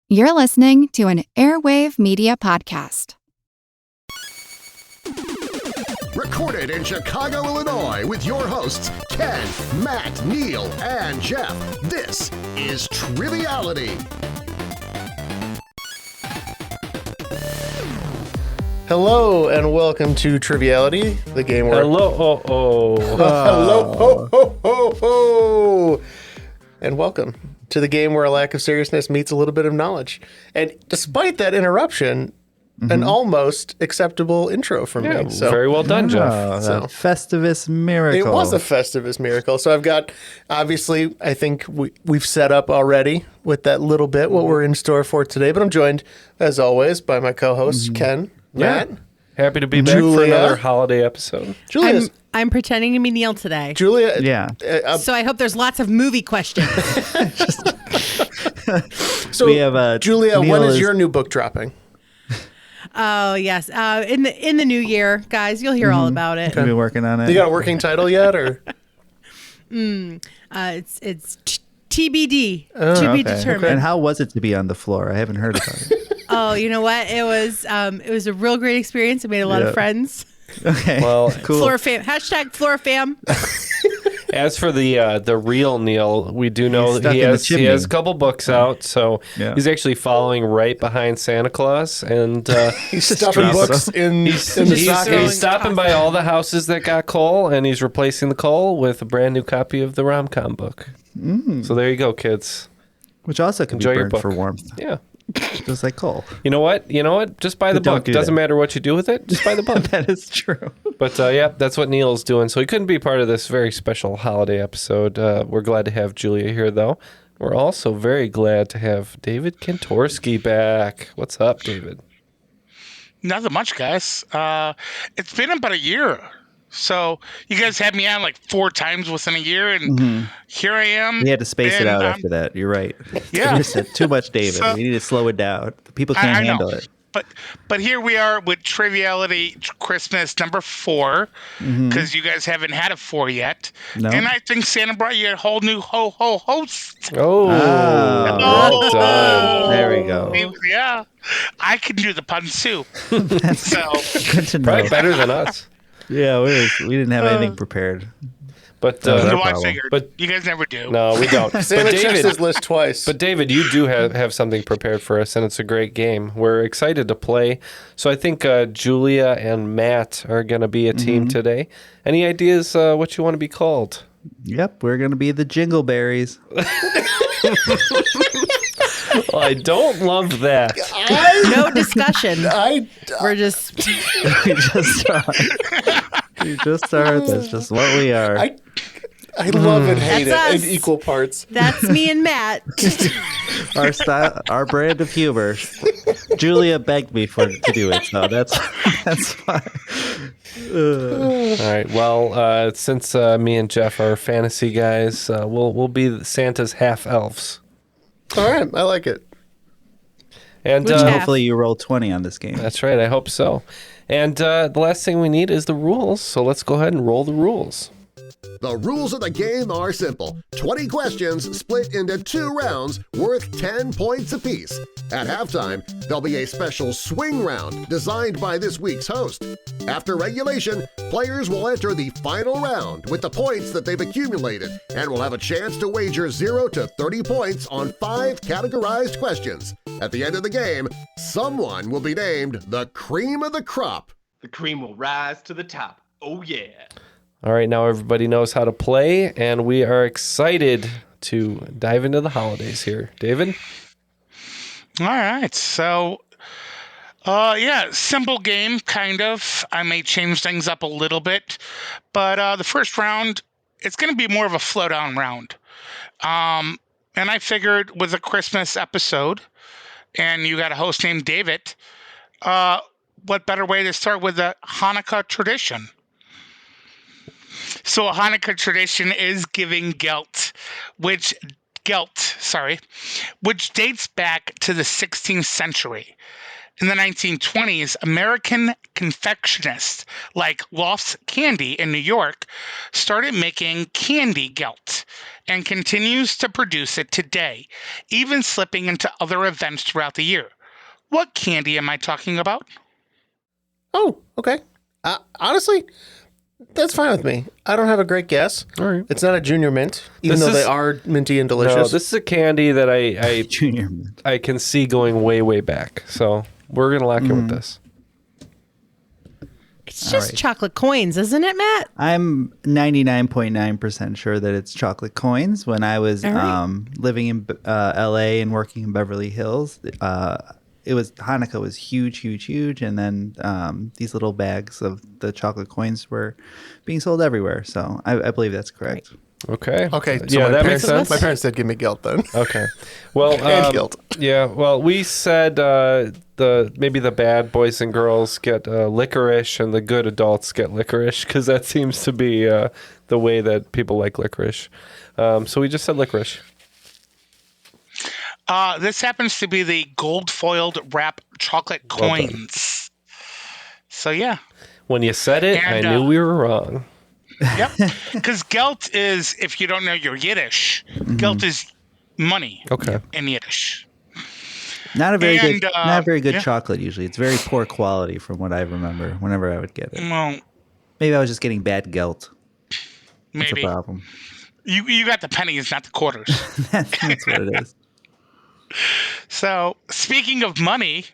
You're listening to an Airwave Media podcast. Recorded in Chicago, Illinois, with your hosts, Ken, Matt, Neil, and Jeff. This is Triviality. Hello and welcome to Triviality, the game where... Hello, Hello, ho, ho, ho, ho. And welcome to the game where a lack of seriousness meets a little bit of knowledge. And despite that interruption, an almost acceptable intro from me. So, very well done, Jeff. So, Festivus miracle. it was a Festivus miracle. So I've got, obviously, I think we've set up already with that little bit what we're in store for today. But I'm joined, as always, by my co-hosts, Ken, Matt. Happy to be back for another holiday episode. Julia. I'm pretending to be Neil today. Julia. Yeah. So I hope there's lots of movie questions. So, we have, Julia, Neil when is your new book dropping? Oh, yes. In the new year, guys, you'll hear all about it. We've been working on it. You got a working title yet, or? It's TBD, to be Okay. determined. And how was it to be on the floor? I haven't heard about it. Oh, you know what? It was a real great experience. I made a lot Yeah. of friends. Okay. Well, cool. Floor fam. Hashtag floor fam. as for the real Neil, we do know He's stuck he in the has chimney. a couple books out, so Yeah. he's actually following right behind Santa Claus, and He's stuffing Awesome. books in the he's stocking. stopping by all the houses that got coal, and he's replacing the coal with a brand new copy of the rom-com book. So there you go, kids. Which also can Enjoy be your burned book. for warmth, Yeah. just like coal. You know what? Just buy the But don't book. do Doesn't that. matter what you do with it. Just buy the book. That is true. But yeah, that's what Neil's doing. So he couldn't be part of this very special holiday episode. We're glad to have Julia here, though. We're also very glad to have David Kantorski back. What's up, David? Nothing much, guys. It's been about a year. So you guys had me on like 4 times within a year, and here I am. We had to space it and, out after that. You're right. Yeah. You said too much, David. So- we need to slow it down. People can't I know. handle it. But here we are with Triviality Christmas number 4, because you guys haven't had a 4 yet. No. And I think Santa brought you a whole new host. Oh, well done. There we go. Yeah, I can do the puns too. So Good to know. Probably better than us. Yeah, we didn't have anything prepared. But That was our so I problem. figured. But- you guys never do. no, we don't. Santa But checks his David, list twice. but David, you do have something prepared for us, and it's a great game. We're excited to play. So I think Julia and Matt are going to be a team today. Any ideas what you want to be called? Yep, we're going to be the Jingle Berries. Well, I don't love that. No discussion. We're just. We just are. We just are. That's just what we are. I love and hate That's it us. in equal parts. That's me and Matt. Our style, our brand of humor. Julia begged me to do it, so that's fine. All right. Well, since me and Jeff are fantasy guys, we'll be Santa's half elves. All right, I like it. And Which half? Hopefully, you roll 20 on this game. that's right. I hope so. And the last thing we need is the rules. So let's go ahead and roll the rules. The rules of the game are simple. 20 questions split into 2 rounds worth 10 points apiece. At halftime, there'll be a special swing round designed by this week's host. After regulation, players will enter the final round with the points that they've accumulated and will have a chance to wager 0 to 30 points on 5 categorized questions. At the end of the game, someone will be named the cream of the crop. The cream will rise to the top. Oh, yeah. All right. Now everybody knows how to play, and we are excited to dive into the holidays here. David? All right. So, simple game, kind of. I may change things up a little bit. But the first round, it's going to be more of a flow-down round. And I figured with a Christmas episode, and you got a host named David, what better way to start with a Hanukkah tradition? So a Hanukkah tradition is giving gelt, which dates back to the 16th century. In the 1920s, American confectionists like Loft's Candy in New York started making candy gelt and continues to produce it today, even slipping into other events throughout the year. What candy am I talking about? Oh, okay. Honestly, that's fine with me. I don't have a great guess. All right. It's not a junior mint, even though they are minty and delicious. No, this is a candy that I Junior mint. I can see going way, way back. So we're going to lock in with this. It's just chocolate coins, isn't it, Matt? I'm 99.9% sure that it's chocolate coins. When I was living in LA and working in Beverly Hills, Hanukkah was huge, huge, huge, and then these little bags of the chocolate coins were being sold everywhere. So I believe that's correct. Okay. Okay. So yeah, my that parents, makes sense. My parents did give me guilt then. Okay. Well, And guilt. Yeah. Well, we said maybe the bad boys and girls get licorice, and the good adults get licorice because that seems to be the way that people like licorice. So we just said licorice. This happens to be the gold-foiled wrap chocolate coins. So, yeah. When you said it, And, I knew we were wrong. Yep. Because gelt is, if you don't know your Yiddish, gelt is money in Yiddish. Not a very And, good, not very good yeah. chocolate. Usually, it's very poor quality from what I remember. Whenever I would get it, Well, maybe I was just getting bad gelt. That's maybe. a problem. You got the pennies, not the quarters. That's what it is. So, speaking of money,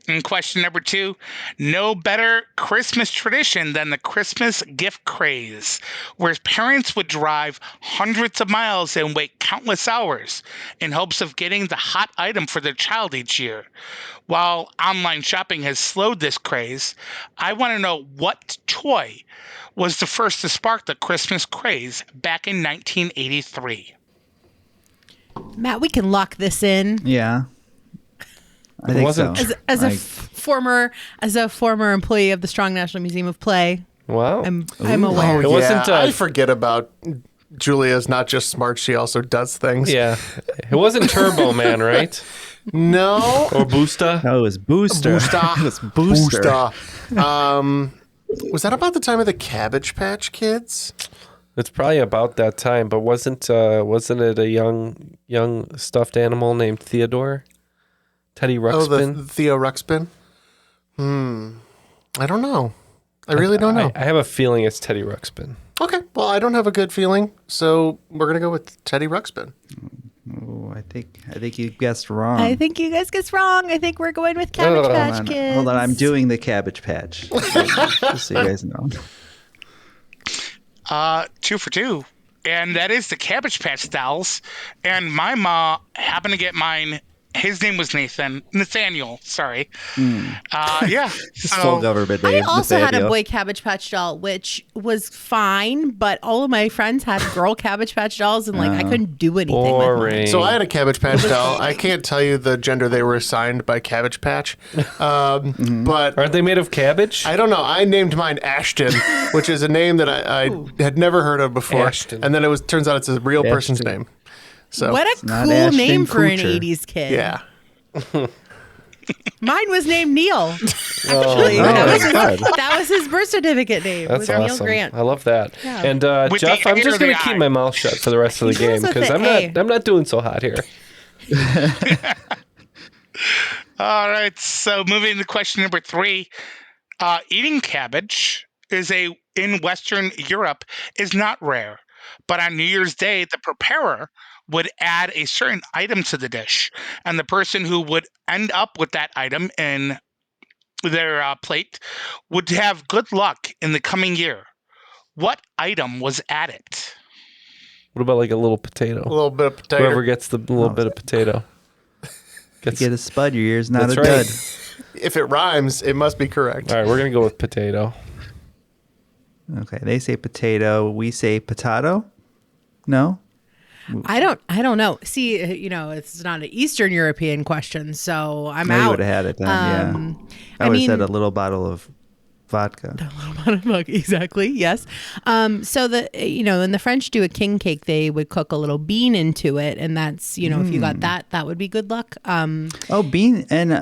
in question number 2, no better Christmas tradition than the Christmas gift craze, where parents would drive hundreds of miles and wait countless hours in hopes of getting the hot item for their child each year. While online shopping has slowed this craze, I want to know what toy was the first to spark the Christmas craze back in 1983. Matt, we can lock this in. Yeah, I think so. As a former employee of the Strong National Museum of Play, Wow. I'm aware. It wasn't, I forget about Julia's not just smart, she also does things. Yeah. It wasn't Turbo Man, right? No. Or Boosta? No, it was Booster. Booster. It was Booster. Was that about the time of the Cabbage Patch Kids? It's probably about that time, but wasn't it a young stuffed animal named Theodore? Teddy Ruxpin? Oh, the Theo Ruxpin? I don't know. I really don't know. I have a feeling it's Teddy Ruxpin. Okay, well, I don't have a good feeling, so we're going to go with Teddy Ruxpin. Oh, I think you guessed wrong. I think you guys guessed wrong. I think we're going with Cabbage Patch Kids. Hold on, I'm doing the Cabbage Patch. Just so you guys know. 2 for 2. And that is the Cabbage Patch Dolls. And my ma happened to get mine. His name was Nathaniel, sorry. Yeah. Just full government I name. also had a Nathaniel. boy Cabbage Patch doll, which was fine, but all of my friends had girl Cabbage Patch dolls, and I couldn't do anything with them. Boring. So I had a Cabbage Patch doll. I can't tell you the gender they were assigned by Cabbage Patch, but Aren't they made of cabbage? I don't know. I named mine Ashton, which is a name that I had never heard of before. Ashton. And then turns out it's a real person's Ashton. name. So What a not cool Ashton name for an Kutcher. 80s kid. yeah. Mine was named Neil. Oh, Actually, good. that was his birth certificate name. That's was Neil awesome. Grant. I love that. Yeah. And With Jeff, the I'm A just or going the to keep I? my mouth shut for the rest of the He game goes with because the A. I'm not doing so hot here. All right. So moving to question number 3. Eating cabbage in Western Europe is not rare. But on New Year's Day, the preparer would add a certain item to the dish, and the person who would end up with that item in their plate would have good luck in the coming year. What item was added? What about like a little potato? A little bit of potato. Whoever gets the little bit of potato. You get a spud, your ear's not That's a right. dud. If it rhymes, it must be correct. All right, we're going to go with potato. Okay, they say potato. We say potato. No? I don't know. See, it's not an Eastern European question, so I'm No, you out. would have had it then, yeah. I I would mean, have said a little bottle of vodka. Exactly. Yes. So when the French do a king cake, they would cook a little bean into it, and that's if you got that would be good luck. Bean and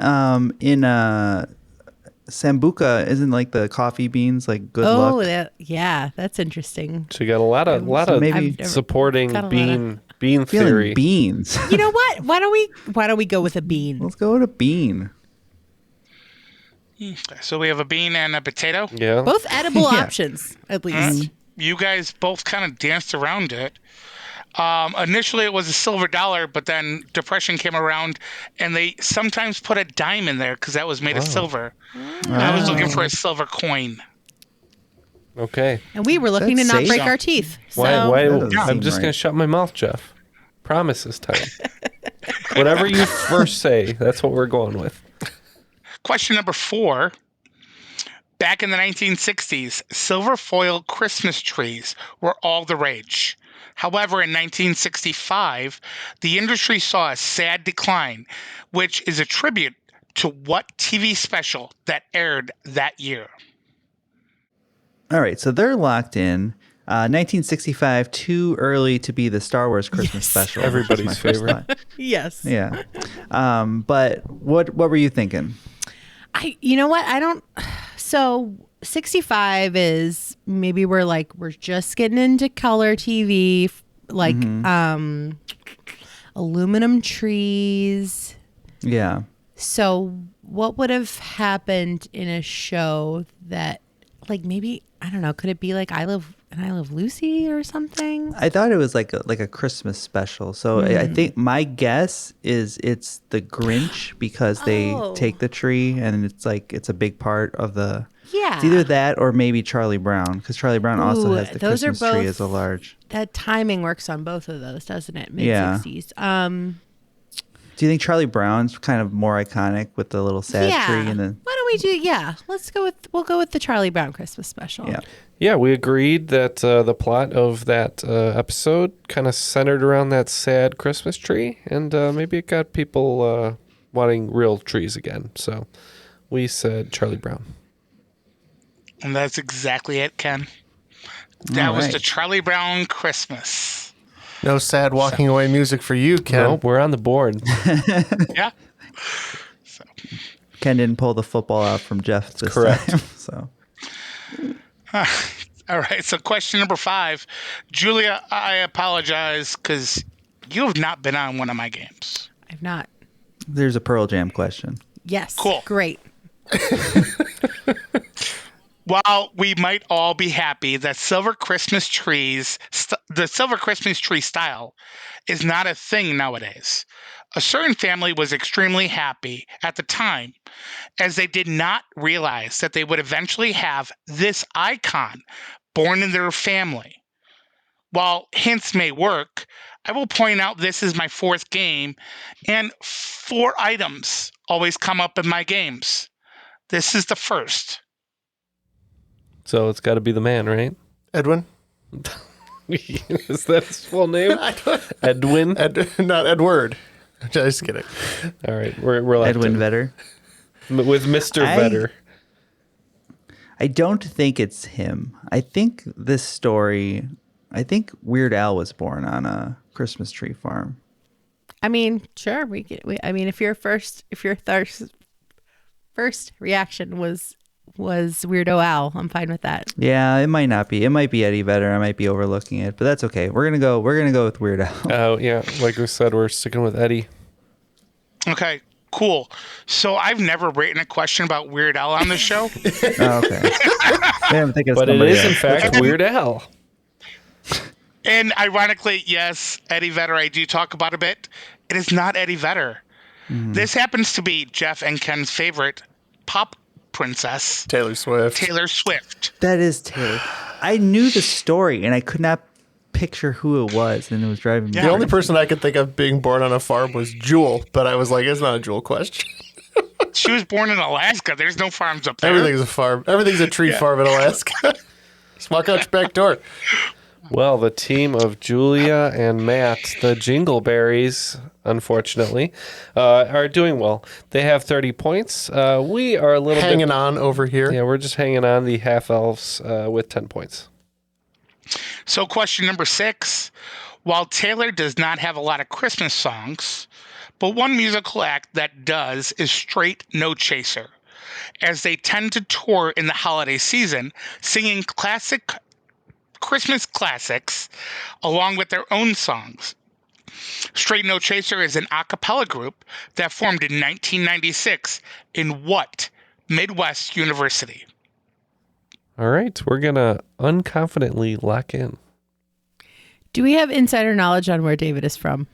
in Sambuca isn't like the coffee beans like good luck. Yeah, that's interesting. So you got a lot of maybe supporting bean theory. Beans. You know what? Why don't we go with a bean? Let's go with a bean. So we have a bean and a potato. Yeah. Both edible options, at least. You guys both kind of danced around it. Initially, it was a silver dollar, but then Depression came around, and they sometimes put a dime in there because that was made of silver. And I was looking for a silver coin. Okay. And we were looking to not break our teeth. So. Why? That doesn't I'm seem just right. going to shut my mouth, Jeff. Promise this time. Whatever you first say, that's what we're going with. Question number 4. Back in the 1960s, silver foil Christmas trees were all the rage. However, in 1965, the industry saw a sad decline, which is a tribute to what TV special that aired that year? All right, so they're locked in. 1965, too early to be the Star Wars Christmas special. Everybody's was my first favorite. thought. Yes. Yeah. But what were you thinking? You know what? I don't. So 65 is maybe we're just getting into color TV, like aluminum trees. Yeah. So what would have happened in a show that, like, maybe, I don't know, could it be like I Love Lucy or something? I thought it was like a Christmas special. So I think my guess is it's the Grinch because they take the tree and it's a big part of the. Yeah. It's either that or maybe Charlie Brown because Charlie Brown also has the those Christmas are both, tree as a large. That timing works on both of those, doesn't it? Yeah. Mid-60s. Do you think Charlie Brown's kind of more iconic with the little sad tree and then? Why don't we do? Yeah, we'll go with the Charlie Brown Christmas special. Yeah. Yeah, we agreed that the plot of that episode kind of centered around that sad Christmas tree, and maybe it got people wanting real trees again. So we said Charlie Brown. And that's exactly it, Ken. That was right. the Charlie Brown Christmas. No sad walking away music for you, Ken. Nope, we're on the board. Yeah. Ken didn't pull the football out from Jeff this Correct. time. So All right. So question number 5. Julia, I apologize because you have not been on one of my games. I've not. there's a Pearl Jam question. Yes. Cool. Great. While we might all be happy that the silver Christmas tree style is not a thing nowadays, a certain family was extremely happy at the time as they did not realize that they would eventually have this icon born in their family. While hints may work, I will point out this is my 4th game, and 4 items always come up in my games. This is the first. So it's got to be the man, right? Edwin? Is that his full name? Edwin? Not Edward. Just kidding. All right, we're left Edwin in. Vedder. With Mr. Vedder. I don't think it's him. I think this story. I think Weird Al was born on a Christmas tree farm. I mean, sure. If your first reaction was Weirdo Al, I'm fine with that. Yeah, it might not be. It might be Eddie Vedder. I might be overlooking it, but that's okay. We're gonna go with Weird Al. Oh yeah, like we said, we're sticking with Eddie. Okay, cool. So I've never written a question about Weird Al on the show. Oh, okay. Yeah, I'm thinking of But it somebody is in else. fact Weird Al. And ironically, yes, Eddie Vedder, I do talk about a bit. It is not Eddie Vedder. This happens to be Jeff and Ken's favorite pop princess, Taylor Swift. Taylor Swift. That is Taylor. I knew the story, and I could not picture who it was, and it was driving me. The only person I could think of being born on a farm was Jewel, but I was like, it's not a Jewel question. She was born in Alaska. There's no farms up there. Everything's a farm. Everything's a tree farm in Alaska. Just walk out your back door. Well, the team of Julia and Matt, the Jingle Berries, unfortunately, are doing well. They have 30 points. We are a little Hanging bit on over here. Yeah, we're just hanging on the half elves with 10 points. So question number 6. While Taylor does not have a lot of Christmas songs, but one musical act that does is Straight No Chaser, as they tend to tour in the holiday season, singing classic Christmas classics along with their own songs. Straight No Chaser is an a cappella group that formed in 1996 in what Midwest university? All right, we're going to unconfidently lock in. Do we have insider knowledge on where David is from?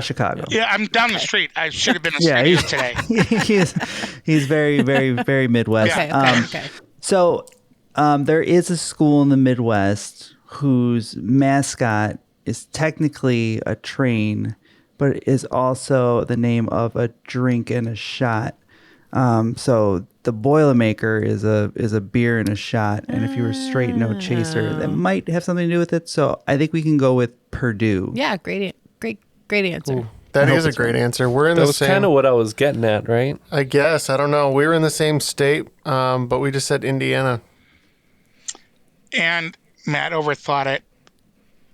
Chicago. Yeah, I'm down the street. I should have been in Yeah, studio today. he's very, very, very Midwest. Okay. So there is a school in the Midwest whose mascot is technically a train, but is also the name of a drink and a shot. So the Boilermaker is a beer and a shot, and if you were Straight No Chaser, that might have something to do with it. So I think we can go with Purdue. Yeah, great answer. Ooh, That is a great answer. We're in that the was same. kind of what I was getting at, right? I guess. I don't know. We were in the same state, but we just said Indiana. And Matt overthought it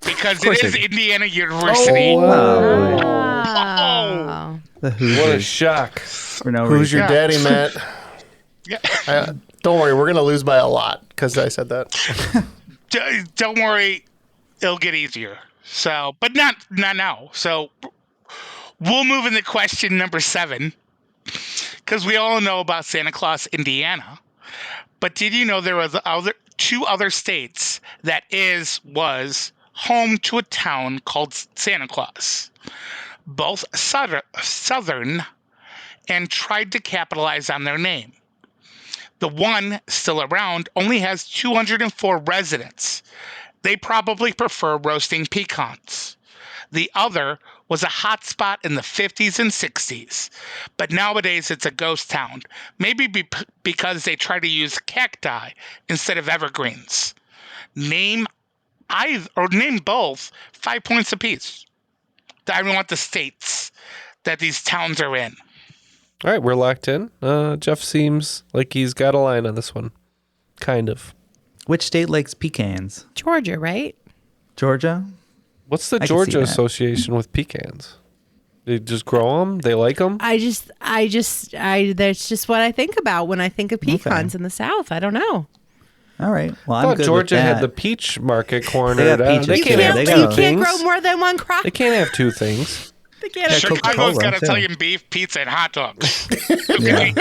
because it is Indiana University. Wow. The What a Hoosiers shock. for no Who's reason. your daddy, Matt? Yeah. Don't worry. We're going to lose by a lot because I said that. Don't worry, it'll get easier. So, but not now. So we'll move into question number 7 because we all know about Santa Claus, Indiana. But did you know there was two other states that was home to a town called Santa Claus, both southern, and tried to capitalize on their name. The one still around only has 204 residents. They probably prefer roasting pecans. The other was a hot spot in the 50s and 60s, but nowadays it's a ghost town, maybe because they try to use cacti instead of evergreens. Name both, 5 points apiece. I want the states that these towns are in. All right, we're locked in. Jeff seems like he's got a line on this one. Kind of. Which state likes pecans? Georgia, right? Georgia? What's the I can see Georgia that. association with pecans? They just grow them? They like them? That's just what I think about when I think of pecans in the South. I don't know. All right. Well, I I'm thought good Georgia with that. had the peach market cornered. They got peaches They too. can't have They two got- You can't things. grow more than one crop. They can't have two things. They can't Yeah, have Chicago's Coca-Cola, got too. Italian beef, pizza, and hot dogs. Yeah.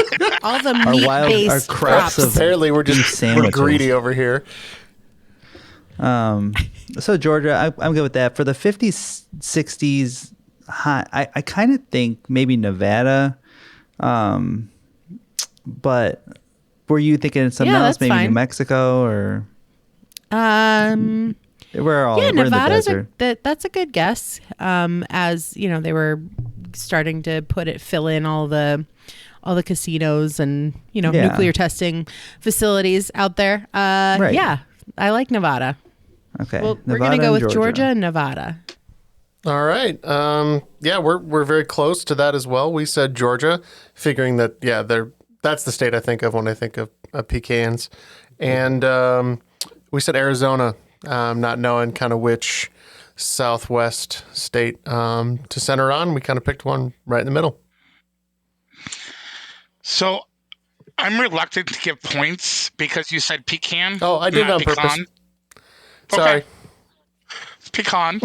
all the our meat-based crops crops. of Apparently, we're beef just we're sandwiches. greedy over here. So Georgia, I'm good with that. For the 50s, 60s, I kind of think maybe Nevada. But were you thinking something Yeah, else? that's Maybe New fine. Mexico or we're Yeah, in the Nevada's desert. that's a good guess. As you know, they were starting to fill in all the casinos and Yeah. nuclear testing facilities out there. Right. Yeah, I like Nevada. Okay. Well, we're Nevada gonna go and with Georgia and Nevada. All right. Yeah, we're very close to that as well. We said Georgia, figuring that that's the state I think of when I think of pecans, and we said Arizona, not knowing kind of which Southwest state to center on. We kind of picked one right in the middle. So I'm reluctant to give points because you said pecan. Oh, I did it not on purpose. pecan. Sorry. Okay. It's pecan.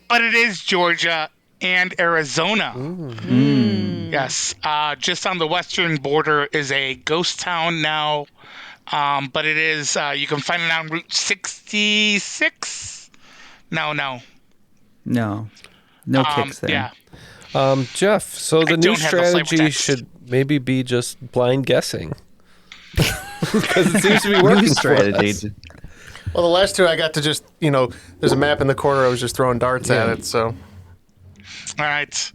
But it is Georgia and Arizona. Yes. Just on the western border is a ghost town now. But it is, you can find it on Route 66. No. No kicks there. Yeah. Jeff, so the I new don't have the flavor strategy text. should maybe be just blind guessing. Because it seems to be working New for us. strategy. Well, the last two I got to just, there's a map in the corner. I was just throwing darts at it. So All right.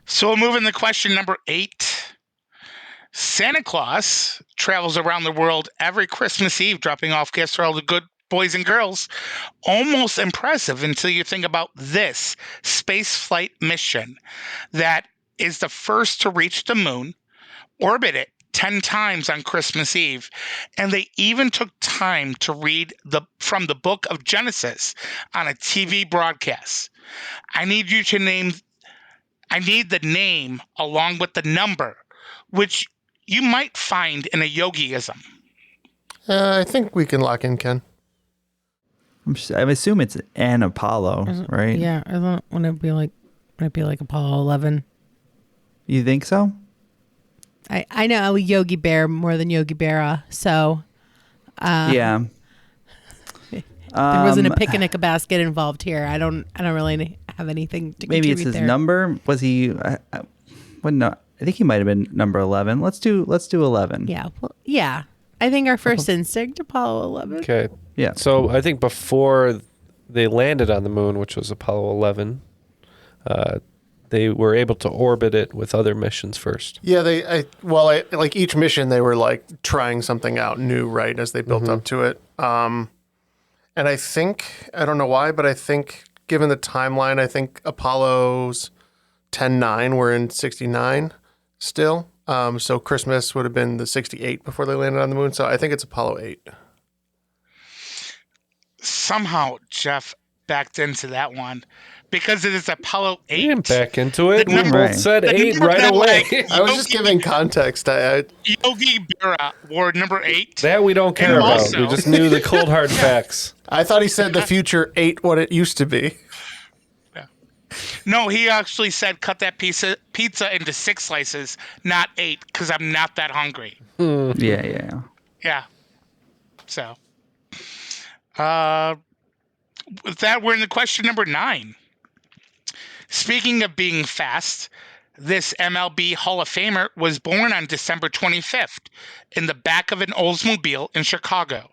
So we'll move into question number 8. Santa Claus travels around the world every Christmas Eve, dropping off gifts for all the good boys and girls. Almost impressive until you think about this space flight mission that is the first to reach the moon, orbit it 10 times on Christmas Eve, and they even took time to read from the book of Genesis on a TV broadcast. I need the name along with the number, which you might find in a yogiism. I think we can lock in Ken. I assume it's an Apollo, right? Yeah, wouldn't it be like Apollo 11? You think so? I know Yogi Bear more than Yogi Berra, so yeah. there wasn't a picnic basket involved here. I don't really have anything to maybe contribute it's his there. number. Was he? I think he might have been number 11. Let's do 11. Yeah, well, yeah. I think our first instinct, Apollo 11. Okay. Yeah. So I think before they landed on the moon, which was Apollo 11, they were able to orbit it with other missions first. Yeah, like each mission, they were like trying something out new, right, as they built up to it. And I think, I don't know why, but I think given the timeline, I think Apollo's 10-9 were in 69 still. So Christmas would have been the 68 before they landed on the moon. So I think it's Apollo 8. Somehow Jeff backed into that one because it is Apollo 8. We didn't back into it. The We number- both said the 8 number right that, away. like, I was just giving context. Yogi Berra wore number 8. That we don't care And about. also- We just knew the cold hard facts. I thought he said the future ate what it used to be. No, he actually said cut that pizza into 6 slices, not 8, because I'm not that hungry. Yeah. Yeah. So, with that, we're in the question number 9. Speaking of being fast, this MLB Hall of Famer was born on December 25th in the back of an Oldsmobile in Chicago.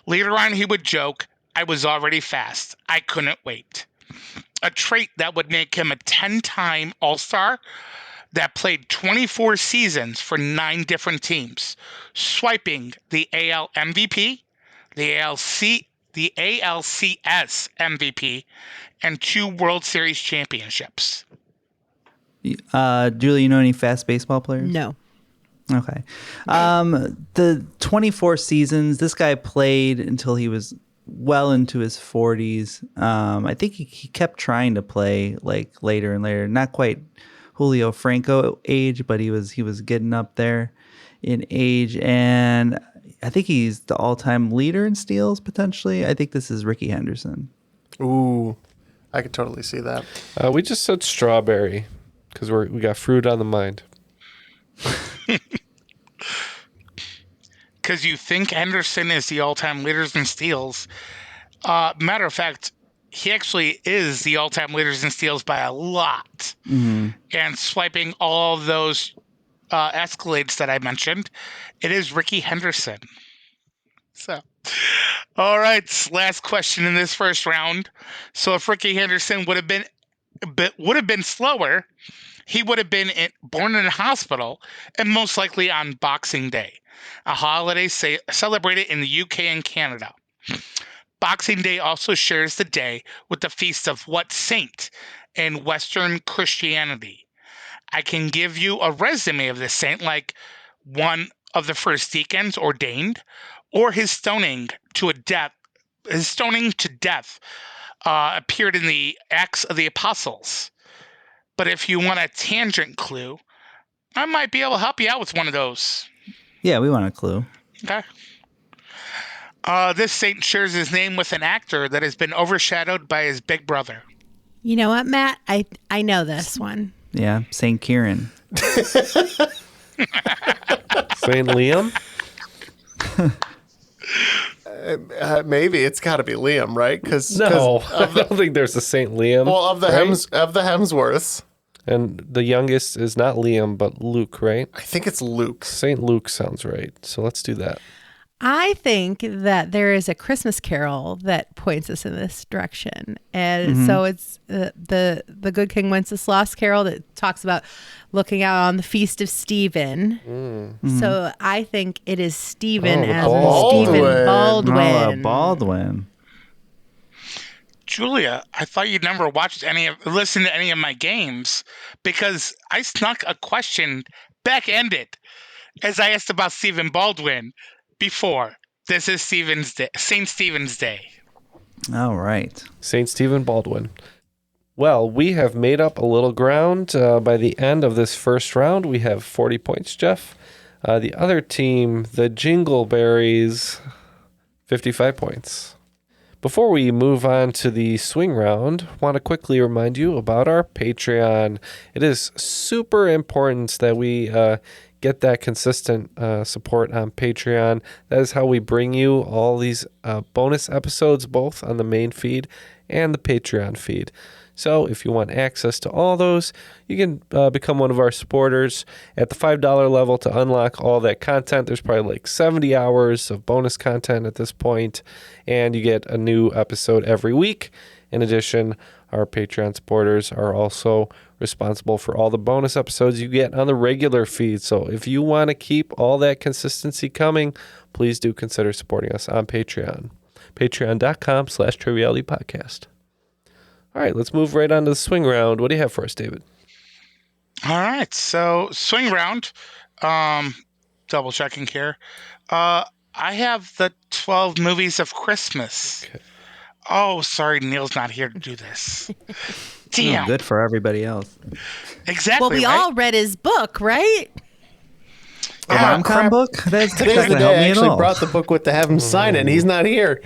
Later on, he would joke, "I was already fast. I couldn't wait." A trait that would make him a 10-time All-Star that played 24 seasons for 9 different teams, swiping the AL MVP, the ALCS MVP, and 2 World Series championships. Julie, you know any fast baseball players? No. Okay. The 24 seasons, this guy played until he was well into his 40s. I think he kept trying to play like later and later. Not quite Julio Franco age, but he was getting up there in age. And I think he's the all-time leader in steals, potentially. I think this is Ricky Henderson. Ooh, I could totally see that. We just said strawberry because we got fruit on the mind. Because you think Henderson is the all-time leaders in steals. Matter of fact, he actually is the all-time leaders in steals by a lot. Mm-hmm. And swiping all of those escalades that I mentioned, it is Ricky Henderson. So, all right, last question in this first round. So, if Ricky Henderson would have been slower, he would have been born in a hospital and most likely on Boxing Day, a holiday celebrated in the UK and Canada. Boxing Day also shares the day with the feast of what saint in Western Christianity? I can give you a resume of this saint, like one of the first deacons ordained, or his stoning to death appeared in the Acts of the Apostles. But if you want a tangent clue, I might be able to help you out with one of those. Yeah, we want a clue. Okay. This saint shares his name with an actor that has been overshadowed by his big brother. You know what, Matt? I know this one. Yeah, St. Kieran. St. Liam? Maybe it's got to be Liam, right? No, I don't think there's a St. Liam. Well, of the right? Hemsworths, And the youngest is not Liam, but Luke, right? I think it's Luke. St. Luke sounds right. So let's do that. I think that there is a Christmas Carol that points us in this direction, and so it's the Good King Wenceslas Carol that talks about looking out on the feast of Stephen. So I think it is Stephen as Baldwin. Stephen Baldwin. Baldwin. Julia, I thought you'd never listened to any of my games because I snuck a question back-ended as I asked about Stephen Baldwin before. This is St. Stephen's Day. All right. St. Stephen Baldwin. Well, we have made up a little ground. By the end of this first round, we have 40 points, Jeff. The other team, the Jingle Berries, 55 points. Before we move on to the swing round, I want to quickly remind you about our Patreon. It is super important that we get that consistent support on Patreon. That is how we bring you all these bonus episodes, both on the main feed and the Patreon feed. So if you want access to all those, you can become one of our supporters at the $5 level to unlock all that content. There's probably like 70 hours of bonus content at this point, and you get a new episode every week. In addition, our Patreon supporters are also responsible for all the bonus episodes you get on the regular feed. So if you want to keep all that consistency coming, please do consider supporting us on Patreon. Patreon.com/trivialitypodcast. All right, let's move right on to the swing round. What do you have for us, David? All right, so swing round, double checking here. I have the 12 movies of Christmas. Okay. Oh, sorry, Neil's not here to do this. Damn. Oh, good for everybody else. Exactly. Well, we right? all read his book, right? The rom-com book? That's Today's not the gonna day help I me at actually all. brought the book with to have him sign it, and he's not here.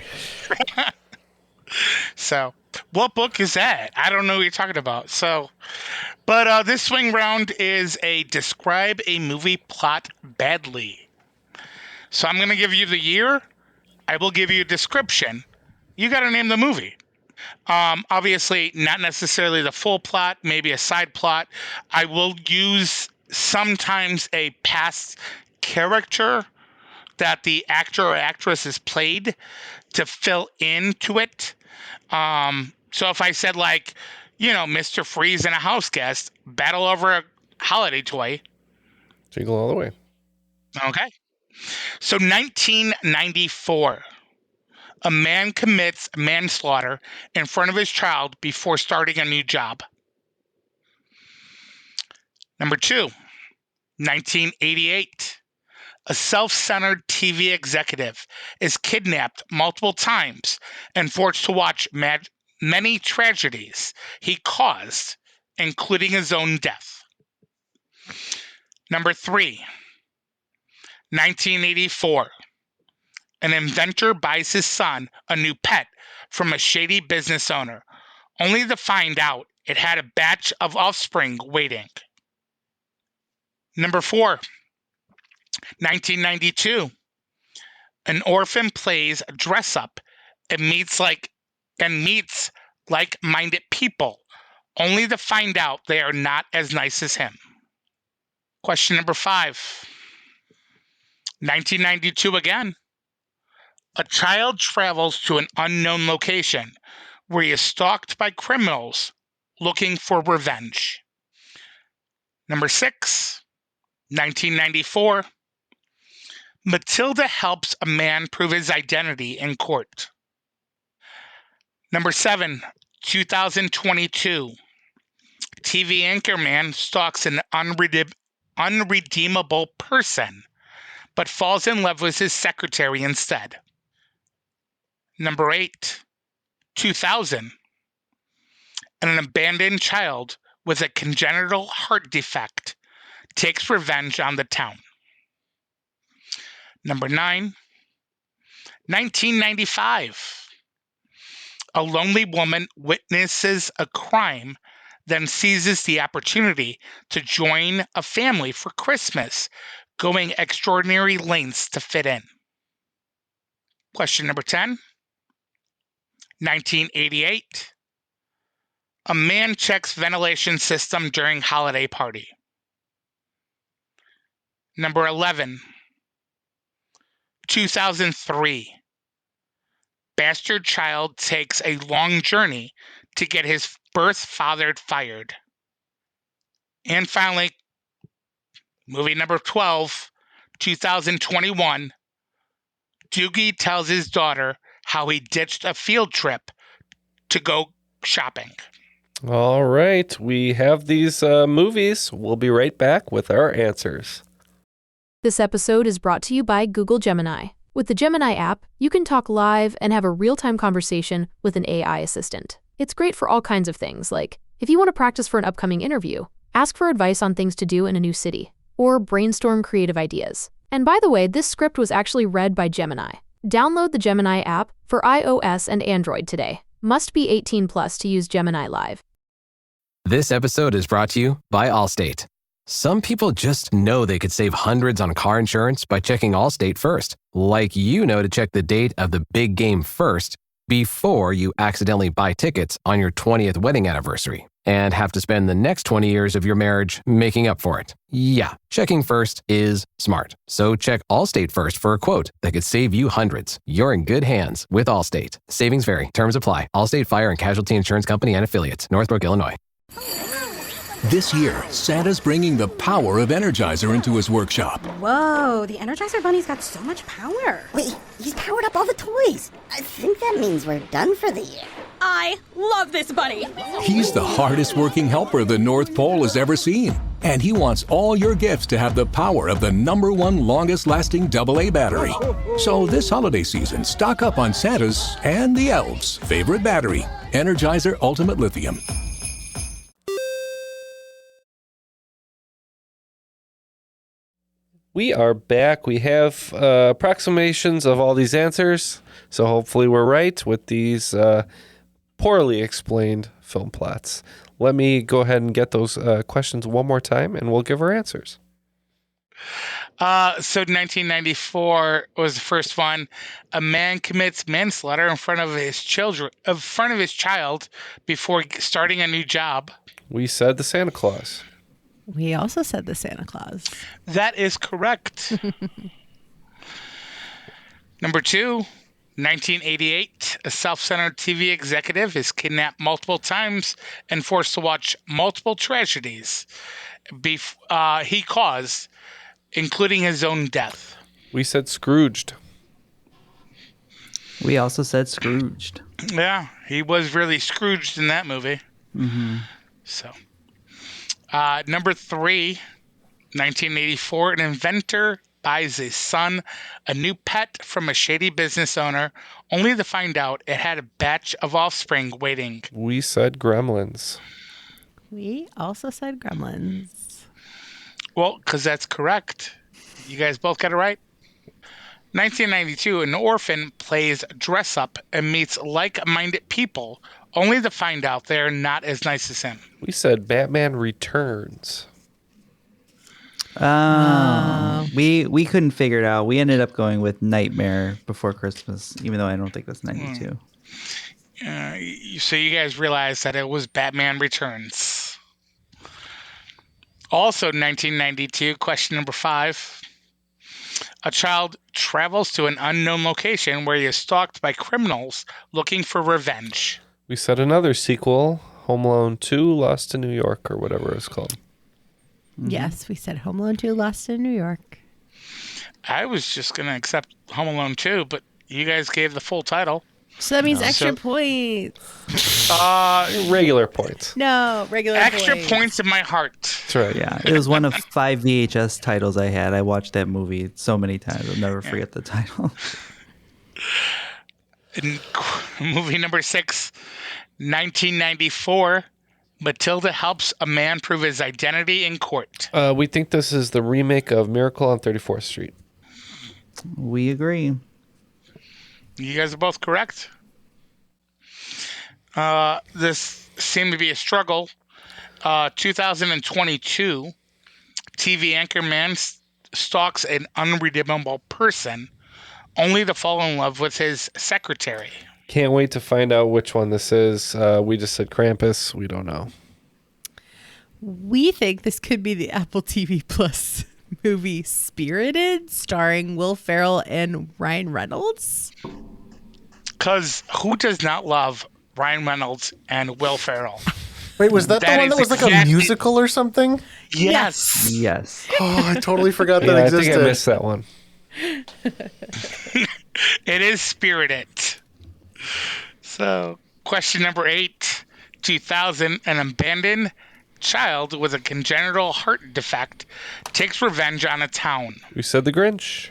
So, what book is that? I don't know what you're talking about. But this swing round is a describe a movie plot badly. So I'm going to give you the year. I will give you a description. You got to name the movie. Obviously, not necessarily the full plot, maybe a side plot. I will use sometimes a past character that the actor or actress has played to fill into it. So if I said Mr. Freeze and a house guest battle over a holiday toy. Jingle all the way. Okay. So 1994. A man commits manslaughter in front of his child before starting a new job. Number 2, 1988. A self-centered TV executive is kidnapped multiple times and forced to watch many tragedies he caused, including his own death. Number 3, 1984. An inventor buys his son a new pet from a shady business owner, only to find out it had a batch of offspring waiting. Number 4, 1992. An orphan plays dress up and meets like-minded people, only to find out they are not as nice as him. Question number 5, 1992 again. A child travels to an unknown location where he is stalked by criminals looking for revenge. Number 6, 1994. Matilda helps a man prove his identity in court. Number 7, 2022. TV anchorman stalks an unredeemable person, but falls in love with his secretary instead. Number 8, 2000. An abandoned child with a congenital heart defect takes revenge on the town. Number 9, 1995. A lonely woman witnesses a crime, then seizes the opportunity to join a family for Christmas, going extraordinary lengths to fit in. Question number 10, 1988. A man checks ventilation system during holiday party. Number 11, 2003. Bastard child takes a long journey to get his birth father fired. And finally, movie number 12, 2021. Doogie tells his daughter how he ditched a field trip to go shopping. All right. We have these movies. We'll be right back with our answers. This episode is brought to you by Google Gemini. With the Gemini app, you can talk live and have a real-time conversation with an AI assistant. It's great for all kinds of things, like if you want to practice for an upcoming interview, ask for advice on things to do in a new city, or brainstorm creative ideas. And by the way, this script was actually read by Gemini. Download the Gemini app for iOS and Android today. Must be 18 plus to use Gemini Live. This episode is brought to you by Allstate. Some people just know they could save hundreds on car insurance by checking Allstate first. Like you know to check the date of the big game first before you accidentally buy tickets on your 20th wedding anniversary and have to spend the next 20 years of your marriage making up for it. Yeah, checking first is smart. So check Allstate first for a quote that could save you hundreds. You're in good hands with Allstate. Savings vary. Terms apply. Allstate Fire and Casualty Insurance Company and Affiliates. Northbrook, Illinois. This year, Santa's bringing the power of Energizer into his workshop. Whoa, the Energizer Bunny's got so much power. Wait, he's powered up all the toys. I think that means we're done for the year. I love this bunny. He's the hardest working helper the North Pole has ever seen. And he wants all your gifts to have the power of the #1 longest lasting AA battery. So this holiday season, stock up on Santa's and the elves' favorite battery, Energizer Ultimate Lithium. We are back. We have approximations of all these answers, so hopefully we're right with these poorly explained film plots. Let me go ahead and get those questions one more time, and we'll give our answers. So 1994 was the first one. A man commits manslaughter in front of his child before starting a new job. We said the Santa Claus. We also said the Santa Claus. That is correct. Number 2, 1988. A self-centered TV executive is kidnapped multiple times and forced to watch multiple tragedies he caused, including his own death. We said Scrooged. We also said Scrooged. Yeah, he was really Scrooged in that movie. Mm-hmm. So, number 3, 1984, an inventor buys his son a new pet from a shady business owner, only to find out it had a batch of offspring waiting. We said Gremlins. We also said Gremlins. Well, because that's correct. You guys both got it right. 1992, an orphan plays dress-up and meets like-minded people, only to find out they're not as nice as him. We said Batman Returns. We couldn't figure it out. We ended up going with Nightmare Before Christmas, even though I don't think that's 92. So you guys realized that it was Batman Returns. Also 1992, question number 5. A child travels to an unknown location where he is stalked by criminals looking for revenge. We said another sequel, Home Alone 2, Lost in New York, or whatever it's called. Mm-hmm. Yes, we said Home Alone 2, Lost in New York. I was just going to accept Home Alone 2, but you guys gave the full title. So that means extra points. Regular points. No, regular extra points in my heart. That's right. Yeah, it was one of 5 VHS titles I had. I watched that movie so many times. I'll never forget the title. Movie number 6, 1994. Matilda helps a man prove his identity in court. We think this is the remake of Miracle on 34th Street. We agree. You guys are both correct. This seemed to be a struggle. 2022, TV anchor man stalks an unredeemable person, only to fall in love with his secretary. Can't wait to find out which one this is. We just said Krampus. We don't know. We think this could be the Apple TV Plus movie Spirited, starring Will Ferrell and Ryan Reynolds? Because who does not love Ryan Reynolds and Will Ferrell? Wait, was that the one that was like a musical or something? Yes. Yes. Oh, I totally forgot that I existed. think I missed that one. It is Spirited. So, question number 8. 2000, an abandoned child with a congenital heart defect takes revenge on a town. We said the Grinch.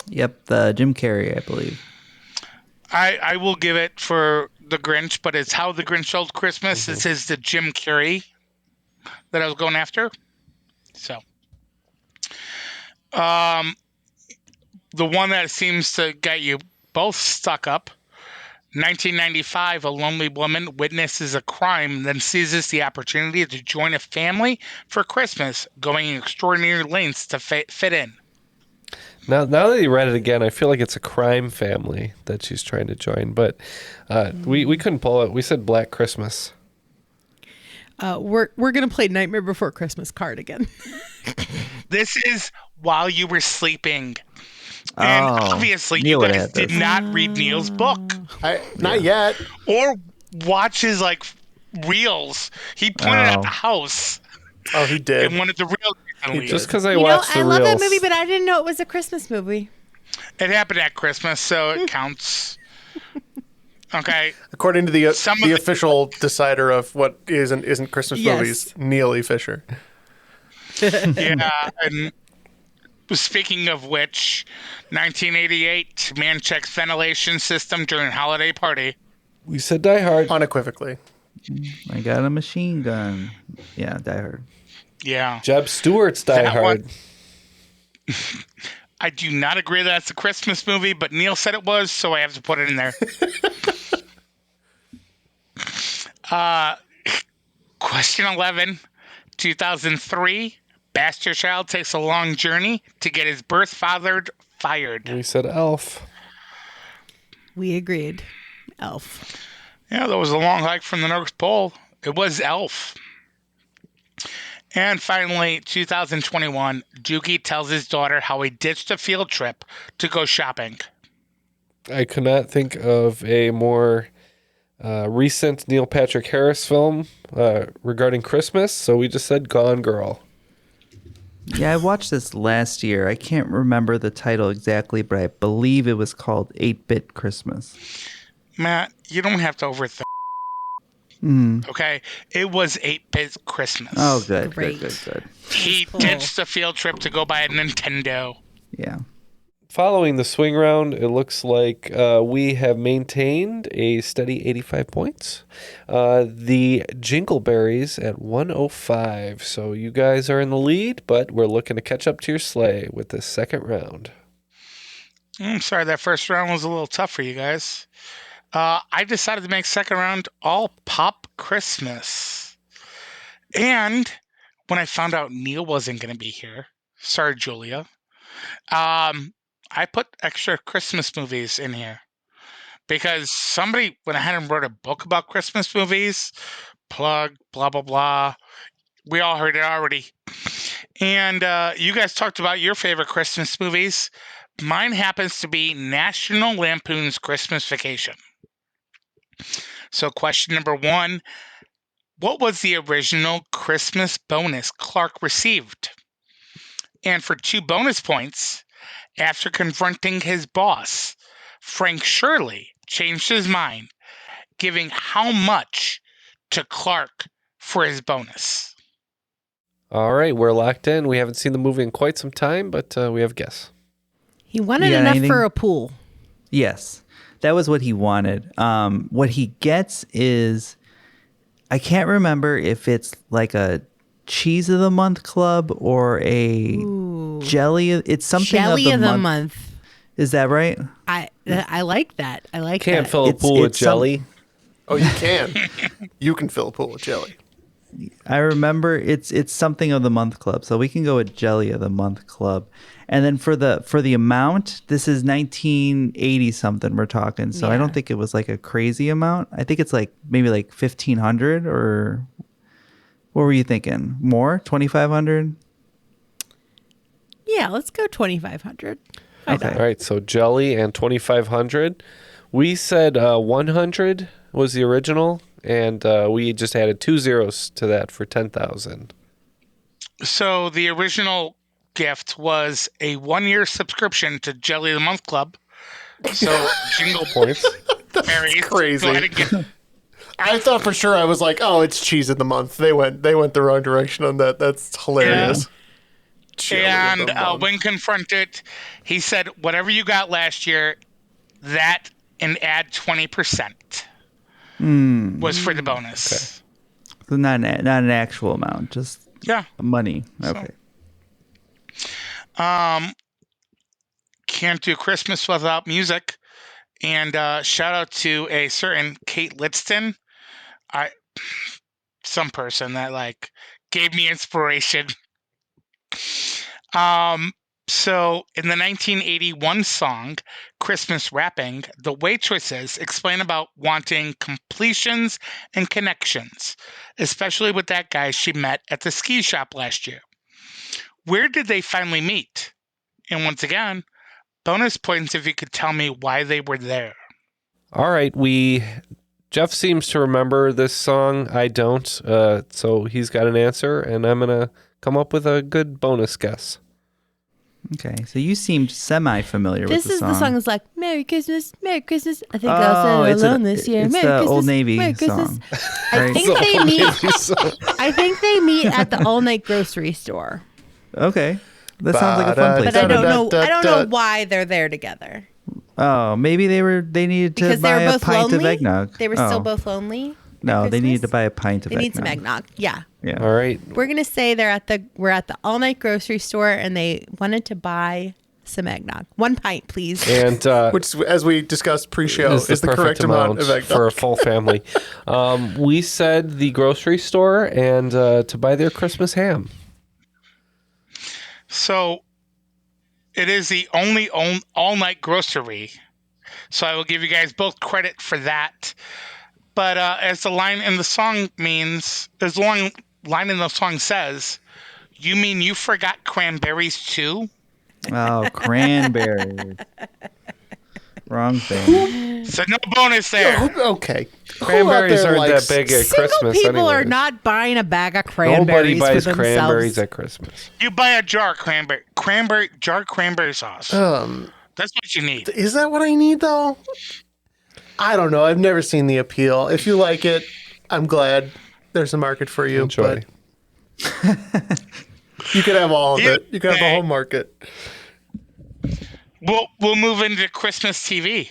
Yep, the Jim Carrey, I believe. I will give it for the Grinch, but it's How the Grinch Stole Christmas. This is the Jim Carrey that I was going after. So, the one that seems to get you both stuck up. 1995, a lonely woman witnesses a crime, then seizes the opportunity to join a family for Christmas, going extraordinary lengths to fit in. Now that you read it again, I feel like it's a crime family that she's trying to join, but we couldn't pull it. We said Black Christmas. We're gonna play Nightmare Before Christmas card again. This is While You Were Sleeping. And obviously, Neil you guys did this. not read Neil's book. Not yet. Or watch his, reels. He pointed out the house. Oh, he did. In one of the reels recently. Just because I watched the I reels. love that movie, but I didn't know it was a Christmas movie. It happened at Christmas, so it counts. Okay. According to the official decider of what is and isn't Christmas Yes. movies, Neil E. Fisher. Yeah, and speaking of which, 1988, man checks ventilation system during holiday party. We said Die Hard. Unequivocally. I got a machine gun. Yeah, Die Hard. Yeah. Jeb Stewart's Die That Hard. one- I do not agree that it's a Christmas movie, but Neil said it was, so I have to put it in there. Question 11, 2003, bastard child takes a long journey to get his birth father fired. We said Elf. We agreed. Elf. Yeah, that was a long hike from the North Pole. It was Elf. And finally, 2021, Doogie tells his daughter how he ditched a field trip to go shopping. I could not think of a more recent Neil Patrick Harris film regarding Christmas, so we just said Gone Girl. Yeah, I watched this last year. I can't remember the title exactly, but I believe it was called 8-Bit Christmas. Matt, you don't have to overthink. Okay? It was 8-Bit Christmas. Oh, good, Great. good. He ditched a field trip to go buy a Nintendo. Yeah. Following the swing round, it looks like we have maintained a steady 85 points. The Jingle Berries at 105. So you guys are in the lead, but we're looking to catch up to your sleigh with this second round. I'm sorry, that first round was a little tough for you guys. I decided to make second round all pop Christmas. And when I found out Neil wasn't going to be here, sorry, Julia, I put extra Christmas movies in here because somebody went ahead and wrote a book about Christmas movies, plug, blah, blah, blah. We all heard it already. And you guys talked about your favorite Christmas movies. Mine happens to be National Lampoon's Christmas Vacation. So question number 1, what was the original Christmas bonus Clark received? And for 2 bonus points, after confronting his boss, Frank Shirley changed his mind, giving how much to Clark for his bonus? All right, we're locked in. We haven't seen the movie in quite some time, but we have a guess. He wanted You got enough anything? for a pool. Yes. That was what he wanted. What he gets is, I can't remember if it's like a Cheese of the Month Club or a Jelly. It's something Jelly of the month. month. Is that right? I like that. I like Can't that. fill a pool with it's jelly. Oh, you can. You can fill a pool with jelly. I remember it's something of the month club, so we can go with Jelly of the Month Club. And then for the amount, this is 1980 something we're talking. So I don't think it was like a crazy amount. I think it's like maybe like 1,500, or what were you thinking? More? 2,500? Yeah, let's go 2,500. Okay. All right, so Jelly and 2,500. We said 100 was the original, and we just added 2 zeros to that for 10,000. So the original gift was a 1-year subscription to Jelly of the Month Club. So Jingle Points. Berries. crazy. Go ahead and get. I thought for sure I was like, oh, it's cheese of the month. They went the wrong direction on that. That's hilarious. And when confronted, he said, whatever you got last year, that and add 20% was for the bonus. So not an actual amount, just money. Okay. Can't do Christmas without music. And shout out to a certain Kate Lidston. Some person that like gave me inspiration. So in the 1981 song, Christmas Wrapping, the waitresses explain about wanting completions and connections, especially with that guy she met at the ski shop last year. Where did they finally meet? And once again, bonus points if you could tell me why they were there. All right, Jeff seems to remember this song. I don't, so he's got an answer, and I'm going to come up with a good bonus guess. Okay, so you seemed semi-familiar with the song. The song is like, Merry Christmas, Merry Christmas. I think I'll stay alone this year. It's Merry the Christmas, Old Navy Merry Christmas. song. I think they meet. I think they meet at the all-night grocery store. Okay, that sounds like a fun place. But I don't know. I don't know why they're there together. Oh, maybe they needed to buy a pint of eggnog. They were still both lonely. No, they needed to buy a pint of eggnog. They need some eggnog. Yeah. Yeah. All right. We're gonna say we're at the all-night grocery store, and they wanted to buy some eggnog. 1 pint, please. And which, as we discussed pre-show, is the correct amount of eggnog for a full family. We said the grocery store and to buy their Christmas ham. So it is the only all-night grocery. So I will give you guys both credit for that. But as the line in the song means, as the long line in the song says, you mean you forgot cranberries too? Oh, cranberries. Wrong thing. So no bonus there. Okay. Cranberries aren't that big at Christmas People are anyways. not buying a bag of cranberries. Nobody buys for themselves. cranberries at Christmas. You buy a jar of cranberry sauce. That's what you need. Is that what I need though? I don't know. I've never seen the appeal. If you like it, I'm glad there's a market for you. Enjoy. But you could have all of it. You could have the whole market. We'll move into Christmas TV.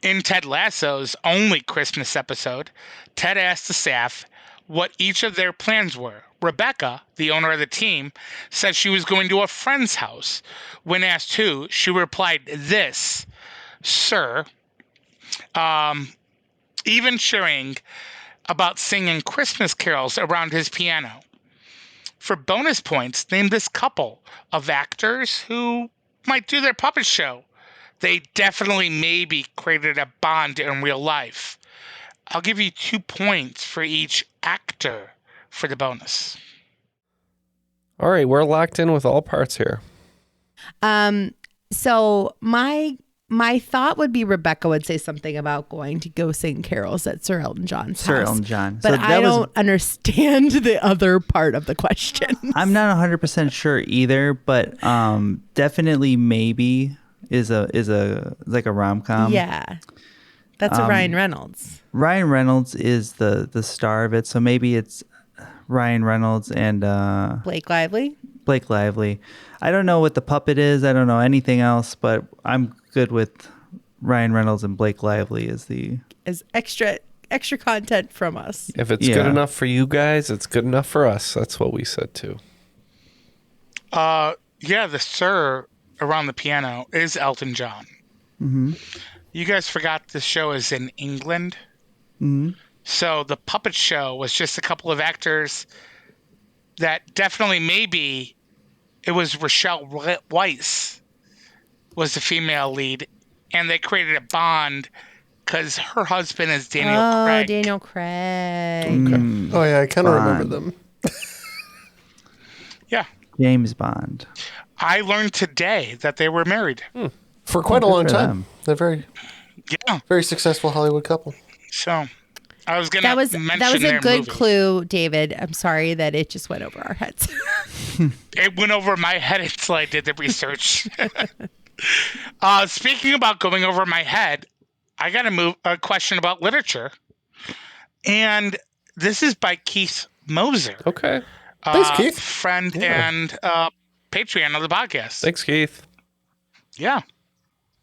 In Ted Lasso's only Christmas episode, Ted asked the staff what each of their plans were. Rebecca, the owner of the team, said she was going to a friend's house. When asked who, she replied this, "Sir," even sharing about singing Christmas carols around his piano. For bonus points, name this couple of actors who might do their puppet show. They definitely maybe created a bond in real life. I'll give you 2 points for each actor for the bonus. All right, we're locked in with all parts here. So my thought would be Rebecca would say something about going to go sing carols at Sir Elton John's house. Sir Elton John. But I don't understand the other part of the question. I'm not 100% sure either, but definitely maybe is like a rom-com. Yeah. That's a Ryan Reynolds. Ryan Reynolds is the star of it, so maybe it's Ryan Reynolds and Blake Lively. Blake Lively. I don't know what the puppet is. I don't know anything else, but I'm good with Ryan Reynolds and Blake Lively as extra content from us. If it's good enough for you guys, it's good enough for us. That's what we said too. Yeah, the Sir around the piano is Elton John. Mm-hmm. You guys forgot the show is in England. Mm-hmm. So the puppet show was just a couple of actors that definitely maybe it was Rochelle Weisz was the female lead, and they created a bond because her husband is Daniel Craig. Daniel Craig. Okay. Oh yeah, I kind of remember them. Yeah. James Bond. I learned today that they were married. For quite a long for time. them. They're very, Yeah. very successful Hollywood couple. So I was going That to was mention a their good movie. clue, David. I'm sorry that it just went over our heads. It went over my head until I did the research. Speaking about going over my head, I got a question about literature. And this is by Keith Moser. Okay. Thanks, Keith. Friend and Patreon of the podcast. Thanks, Keith. Yeah.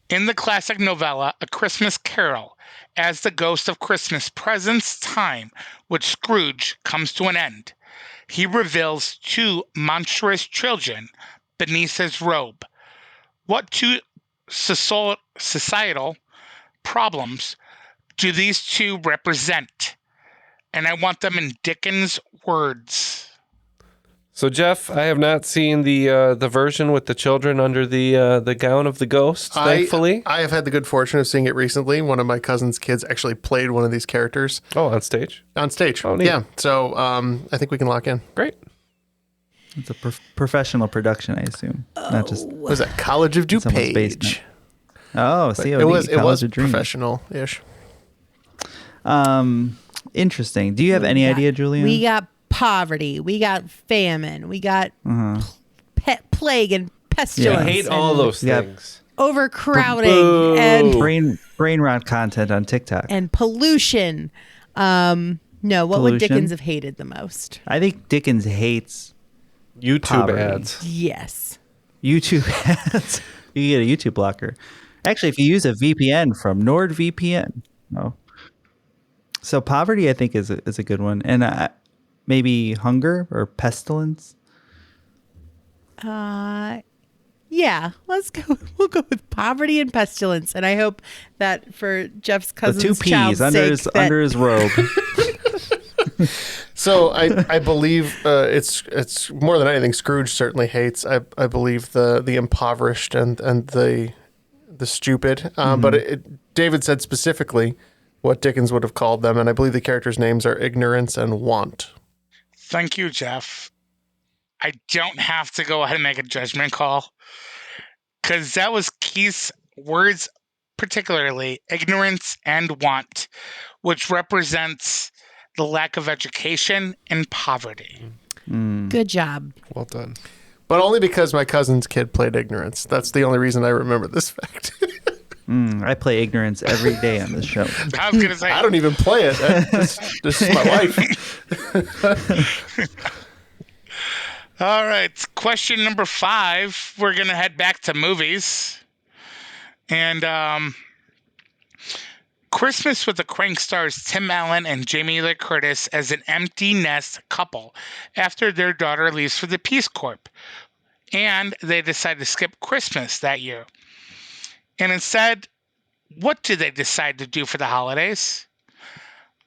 In the classic novella, A Christmas Carol, as the ghost of Christmas presents time which Scrooge comes to an end, he reveals two monstrous children beneath his robe. What two societal problems do these two represent? And I want them in Dickens' words. So, Jeff, I have not seen the version with the children under the gown of the ghost, thankfully. I have had the good fortune of seeing it recently. One of my cousin's kids actually played one of these characters. Oh, on stage? On stage. Oh, neat. Yeah. So I think we can lock in. Great. It's a professional production, I assume. Not just What was that? College of someone's DuPage. basement. Oh, COD. It was College of Dreams. professional-ish. Interesting. Do you have any idea, Julian? We got poverty. We got famine. We got plague and pestilence. I hate all those Yeah. things. Overcrowding and brain rot content on TikTok. and pollution. No, what would Pollution? Dickens have hated the most? I think Dickens hates YouTube poverty. ads. Yes. YouTube ads. You get a YouTube blocker. Actually, if you use a VPN from NordVPN. Oh. So poverty, I think, is a good one. And maybe hunger or pestilence. Yeah, let's go. We'll go with poverty and pestilence, and I hope that for Jeff's The cousin's two P's child's under sake, under his robe. So I believe it's more than anything Scrooge certainly hates. I believe the impoverished and the stupid. But David said specifically what Dickens would have called them, and I believe the characters' names are ignorance and want. Thank you, Jeff. I don't have to go ahead and make a judgment call because that was Keith's words, particularly ignorance and want, which represents the lack of education and poverty. Good job. Well done. But only because my cousin's kid played ignorance. That's the only reason I remember this fact. I play ignorance every day on this show. I was going to say, I don't even play it. This is my life. All right. Question number 5. We're going to head back to movies. And Christmas with the Crank stars Tim Allen and Jamie Lee Curtis as an empty nest couple after their daughter leaves for the Peace Corps. And they decide to skip Christmas that year. And instead, what do they decide to do for the holidays?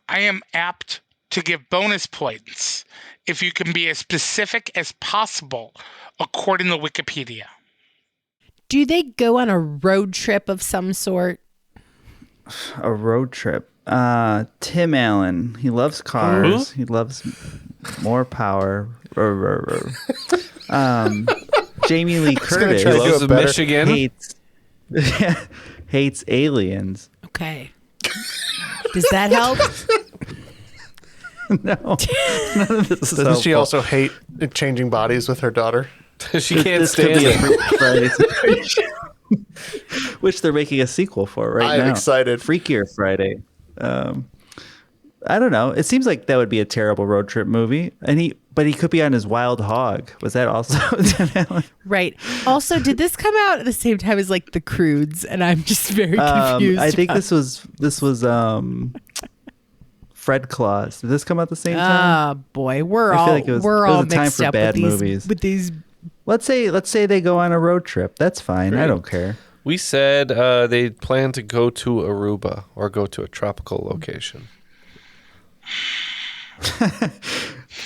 I am apt to give bonus points if you can be as specific as possible, according to Wikipedia. Do they go on a road trip of some sort? A road trip. Tim Allen. He loves cars. He loves more power. Jamie Lee Curtis He loves Michigan. hates aliens. Okay. Does that help? No. None of this is Doesn't she helpful. also hate changing bodies with her daughter? She can't This could stand be a it. Freaky Friday situation. Which they're making a sequel for right now. I'm excited. Freakier Friday. I don't know. It seems like that would be a terrible road trip movie. But he could be on his wild hog. Was that also Tim Allen? Right. Also, did this come out at the same time as like The Croods? And I'm just very confused. I think this was Fred Claus. Did this come out the same time? Oh boy, we're I feel all like it was all a time mixed for up bad with these movies. with these. Let's say they go on a road trip. That's fine. I don't care. We said they plan to go to Aruba or go to a tropical location.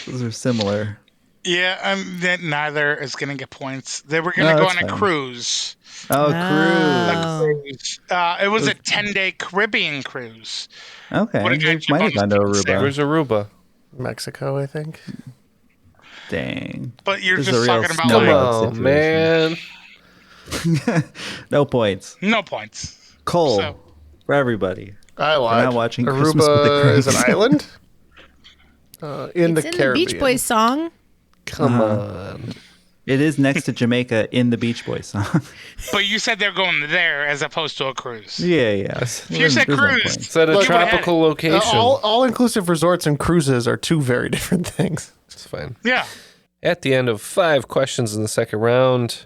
Those are similar. Yeah, neither is going to get points. They were going to go on a cruise. Oh, cruise. It was a 10-day Caribbean cruise. Okay. What a They good might have gone to bonus Aruba. Where's Aruba? Mexico, I think. Dang. But you're This is just a real talking about snow like, dog man. No points. no points. Coal So- for everybody. I We're lied. not watching Christmas with the Aruba is an Cranks. island in It's the in Caribbean. the Beach Boys song. Come on. It is next to Jamaica in the Beach Boys song. But you said they're going there as opposed to a cruise. Yeah. If you said There's no cruise, point. It's at a Look, tropical location. All-inclusive resorts and cruises are two very different things. It's fine. yeah. At the end of 5 questions in the second round,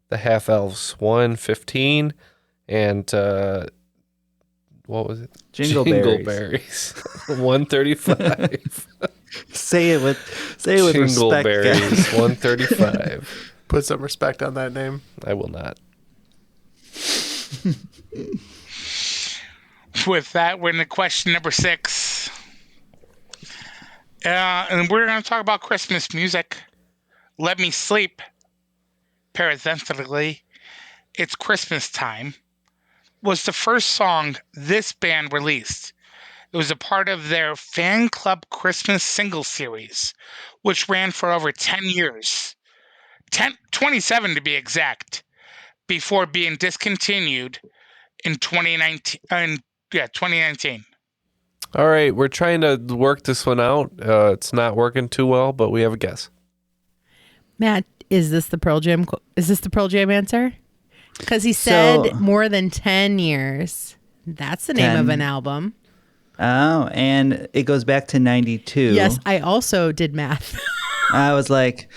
the half elves won 15, and what was it? Jingle Berries 135. Say it with Jingle respect, Berries guys. 135. Put some respect on that name. I will not. With that, we're into question number 6. And we're going to talk about Christmas music. Let Me Sleep, parenthetically, It's Christmas Time, was the first song this band released. It was a part of their fan club Christmas single series, which ran for over 10 years. 27 to be exact, before being discontinued in 2019. All right, we're trying to work this one out. It's not working too well, but we have a guess. Matt, is this the Pearl Jam? Is this the Pearl Jam answer? Because he said more than 10 years. That's the name of an album. Oh, and it goes back to 92. Yes, I also did math. I was like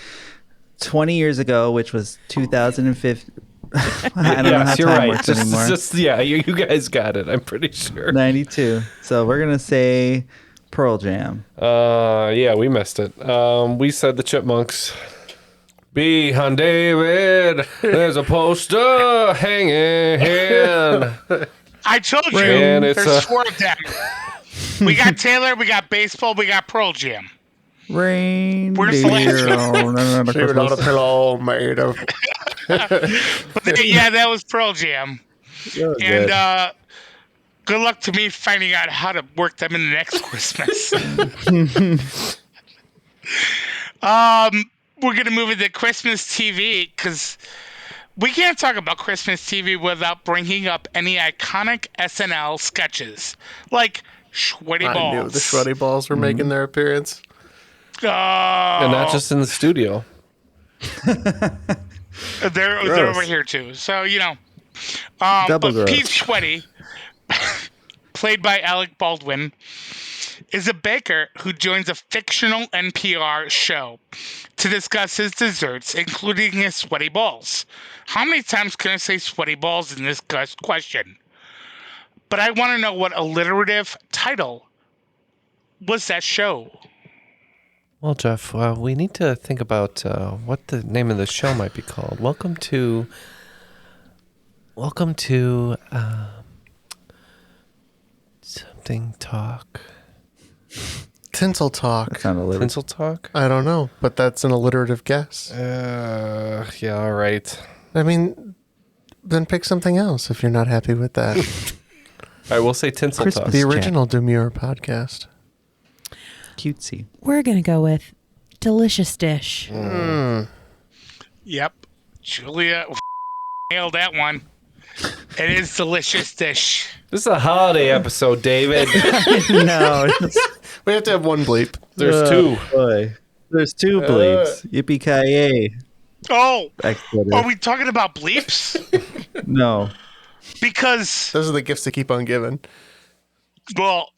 20 years ago, which was 2015. I don't know how you're time right. works anymore. You guys got it. I'm pretty sure. 92. So we're going to say Pearl Jam. Yeah, we missed it. We said the Chipmunks. Behind David, there's a poster hanging. I told you, And there's 4 of them. We got Taylor, we got baseball, we got Pearl Jam. Reindeer. Where's the last one? Sleeping on a pillow made of. But yeah, that was Pearl Jam. And good luck to me finding out how to work them in the next Christmas. We're going to move into Christmas TV because we can't talk about Christmas TV without bringing up any iconic SNL sketches, like Sweaty Balls. I knew the Sweaty Balls were making their appearance. And not just in the studio. They're over here too. So, but Pete Sweaty, played by Alec Baldwin, is a baker who joins a fictional NPR show to discuss his desserts, including his sweaty balls. How many times can I say sweaty balls in this question? But I want to know what alliterative title was that show? Well, Jeff, we need to think about what the name of the show might be called. Welcome to something talk. Tinsel Talk. Tinsel Talk? I don't know, but that's an alliterative guess. Yeah, all right. I mean, then pick something else if you're not happy with that. I will say Tinsel Talk. The original Demure podcast. Cutesy. We're going to go with Delicious Dish. Yep. Julia nailed that one. It is Delicious Dish. This is a holiday episode, David. No. We have to have one bleep. There's 2. Boy. There's 2 bleeps. Yippee-ki-yay. Oh, Expletive. are we talking about bleeps? No. Because those are the gifts that keep on giving. Well,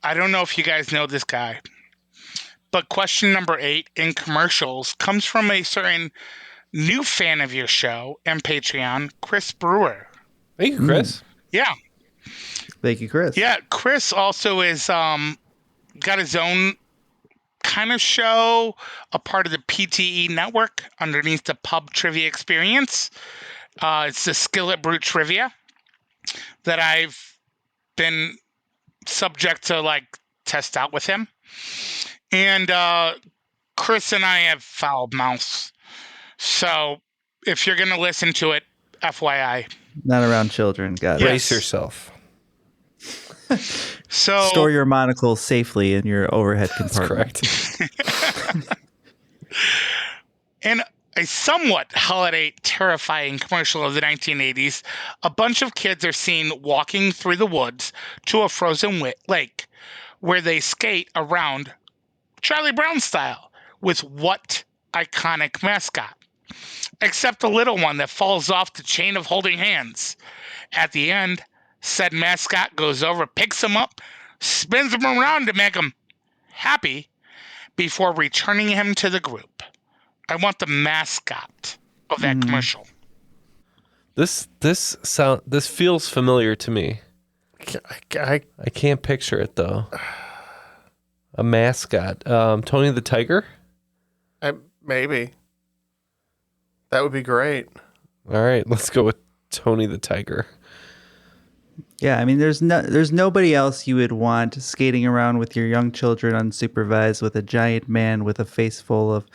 I don't know if you guys know this guy, but question number 8 in commercials comes from a certain new fan of your show and Patreon, Chris Brewer. Thank you, Chris. Yeah. Thank you, Chris. Yeah, Chris also is got his own kind of show, a part of the PTE network underneath the Pub Trivia Experience. It's the Skillet Brew Trivia that I've been subject to test out with him. And Chris and I have foul mouths. So if you're going to listen to it, FYI. Not around children. Got it. Brace yourself. Store your monocle safely in your overhead compartment. That's correct. In a somewhat holiday terrifying commercial of the 1980s, a bunch of kids are seen walking through the woods to a frozen lake where they skate around Charlie Brown style with what iconic mascot? Except the little one that falls off the chain of holding hands. At the end, said mascot goes over, picks him up, spins him around to make him happy before returning him to the group. I want the mascot of that commercial. This feels familiar to me. I can't picture it though. A mascot. Tony the Tiger? Maybe. That would be great. All right, let's go with Tony the Tiger. Yeah, I mean, there's nobody else you would want skating around with your young children unsupervised with a giant man with a face full of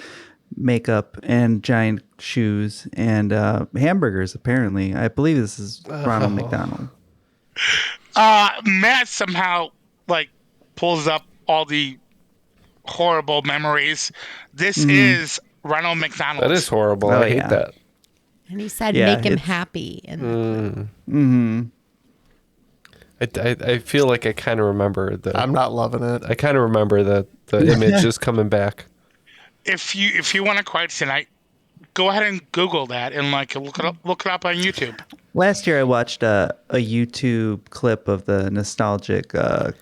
makeup and giant shoes and hamburgers. Apparently, I believe this is Ronald McDonald. Matt somehow pulls up all the horrible memories. This is Ronald McDonald. That is horrible. I hate that. And he said, "Make him happy." And I feel like I kind of remember that. I'm not loving it. I kind of remember that the image is coming back. If you want to quiet tonight, go ahead and Google that and look it up on YouTube. Last year, I watched a YouTube clip of the nostalgic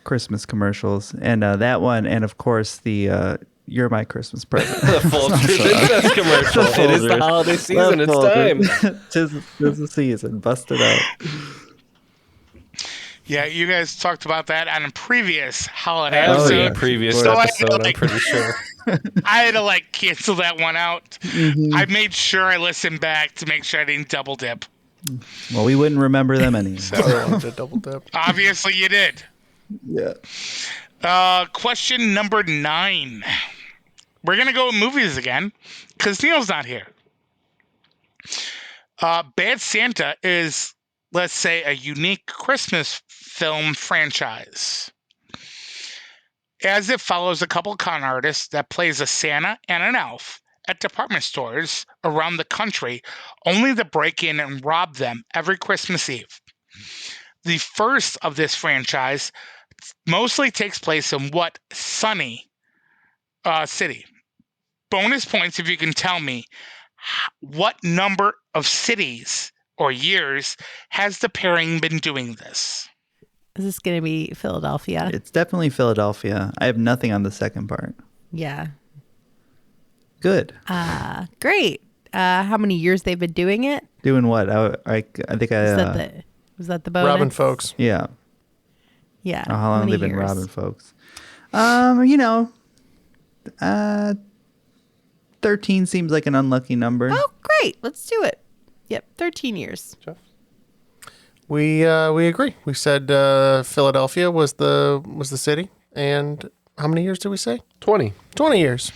Christmas commercials, and that one, and of course the "You're My Christmas Present." The Folgers Incest commercial. It is the holiday season. It's time. Tis the season. Bust it out. Yeah, you guys talked about that on a previous holiday episode. episode. Previous episode, I'm pretty sure. I had to cancel that one out. I made sure I listened back to make sure I didn't double dip. Well, we wouldn't remember them anyway. Double dip. Obviously, you did. Yeah. Question number 9. We're going to go with movies again because Neil's not here. Bad Santa is, let's say, a unique Christmas film franchise, as it follows a couple con artists that plays a Santa and an elf at department stores around the country, only to break in and rob them every Christmas Eve. The first of this franchise mostly takes place in what sunny city? Bonus points if you can tell me what number of cities or years has the pairing been doing this? Is this going to be Philadelphia? It's definitely Philadelphia. I have nothing on the second part. Yeah. Good. Great. How many years they've been doing it? Doing what? I think I... Was that the bonus? Robbing folks. Yeah. Yeah. Oh, how long have they been years? robbing folks? 13 seems like an unlucky number. Oh, great. Let's do it. Yep, 13 years. Jeff? We agree. We said Philadelphia was the city, and how many years did we say? 20 years.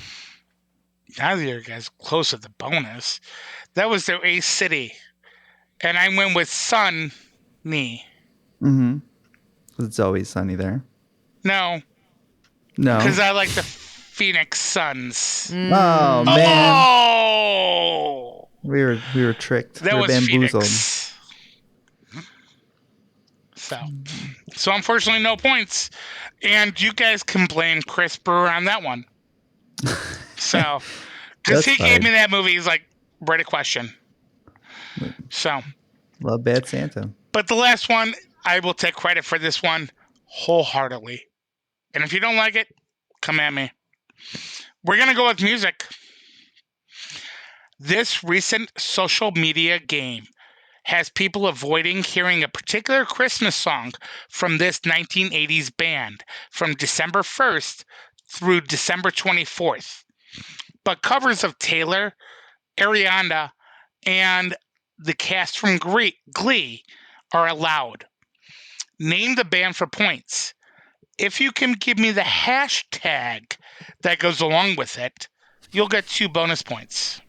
Neither of you guys close to the bonus. That was their A city, and I went with sunny. Mm-hmm. It's always sunny there. No, because I like the Phoenix Suns. Oh man! Oh, we were tricked. That we were was bamboozled. Phoenix. So unfortunately, no points, and you guys can blame Chris Brewer on that one. So, because he gave me that movie, he's like, write a question. So, love Bad Santa. But the last one, I will take credit for this one wholeheartedly. And if you don't like it, come at me. We're going to go with music. This recent social media game has people avoiding hearing a particular Christmas song from this 1980s band from December 1st through December 24th. But covers of Taylor, Ariana, and the cast from Glee are allowed. Name the band for points. If you can give me the hashtag that goes along with it, you'll get 2 bonus points.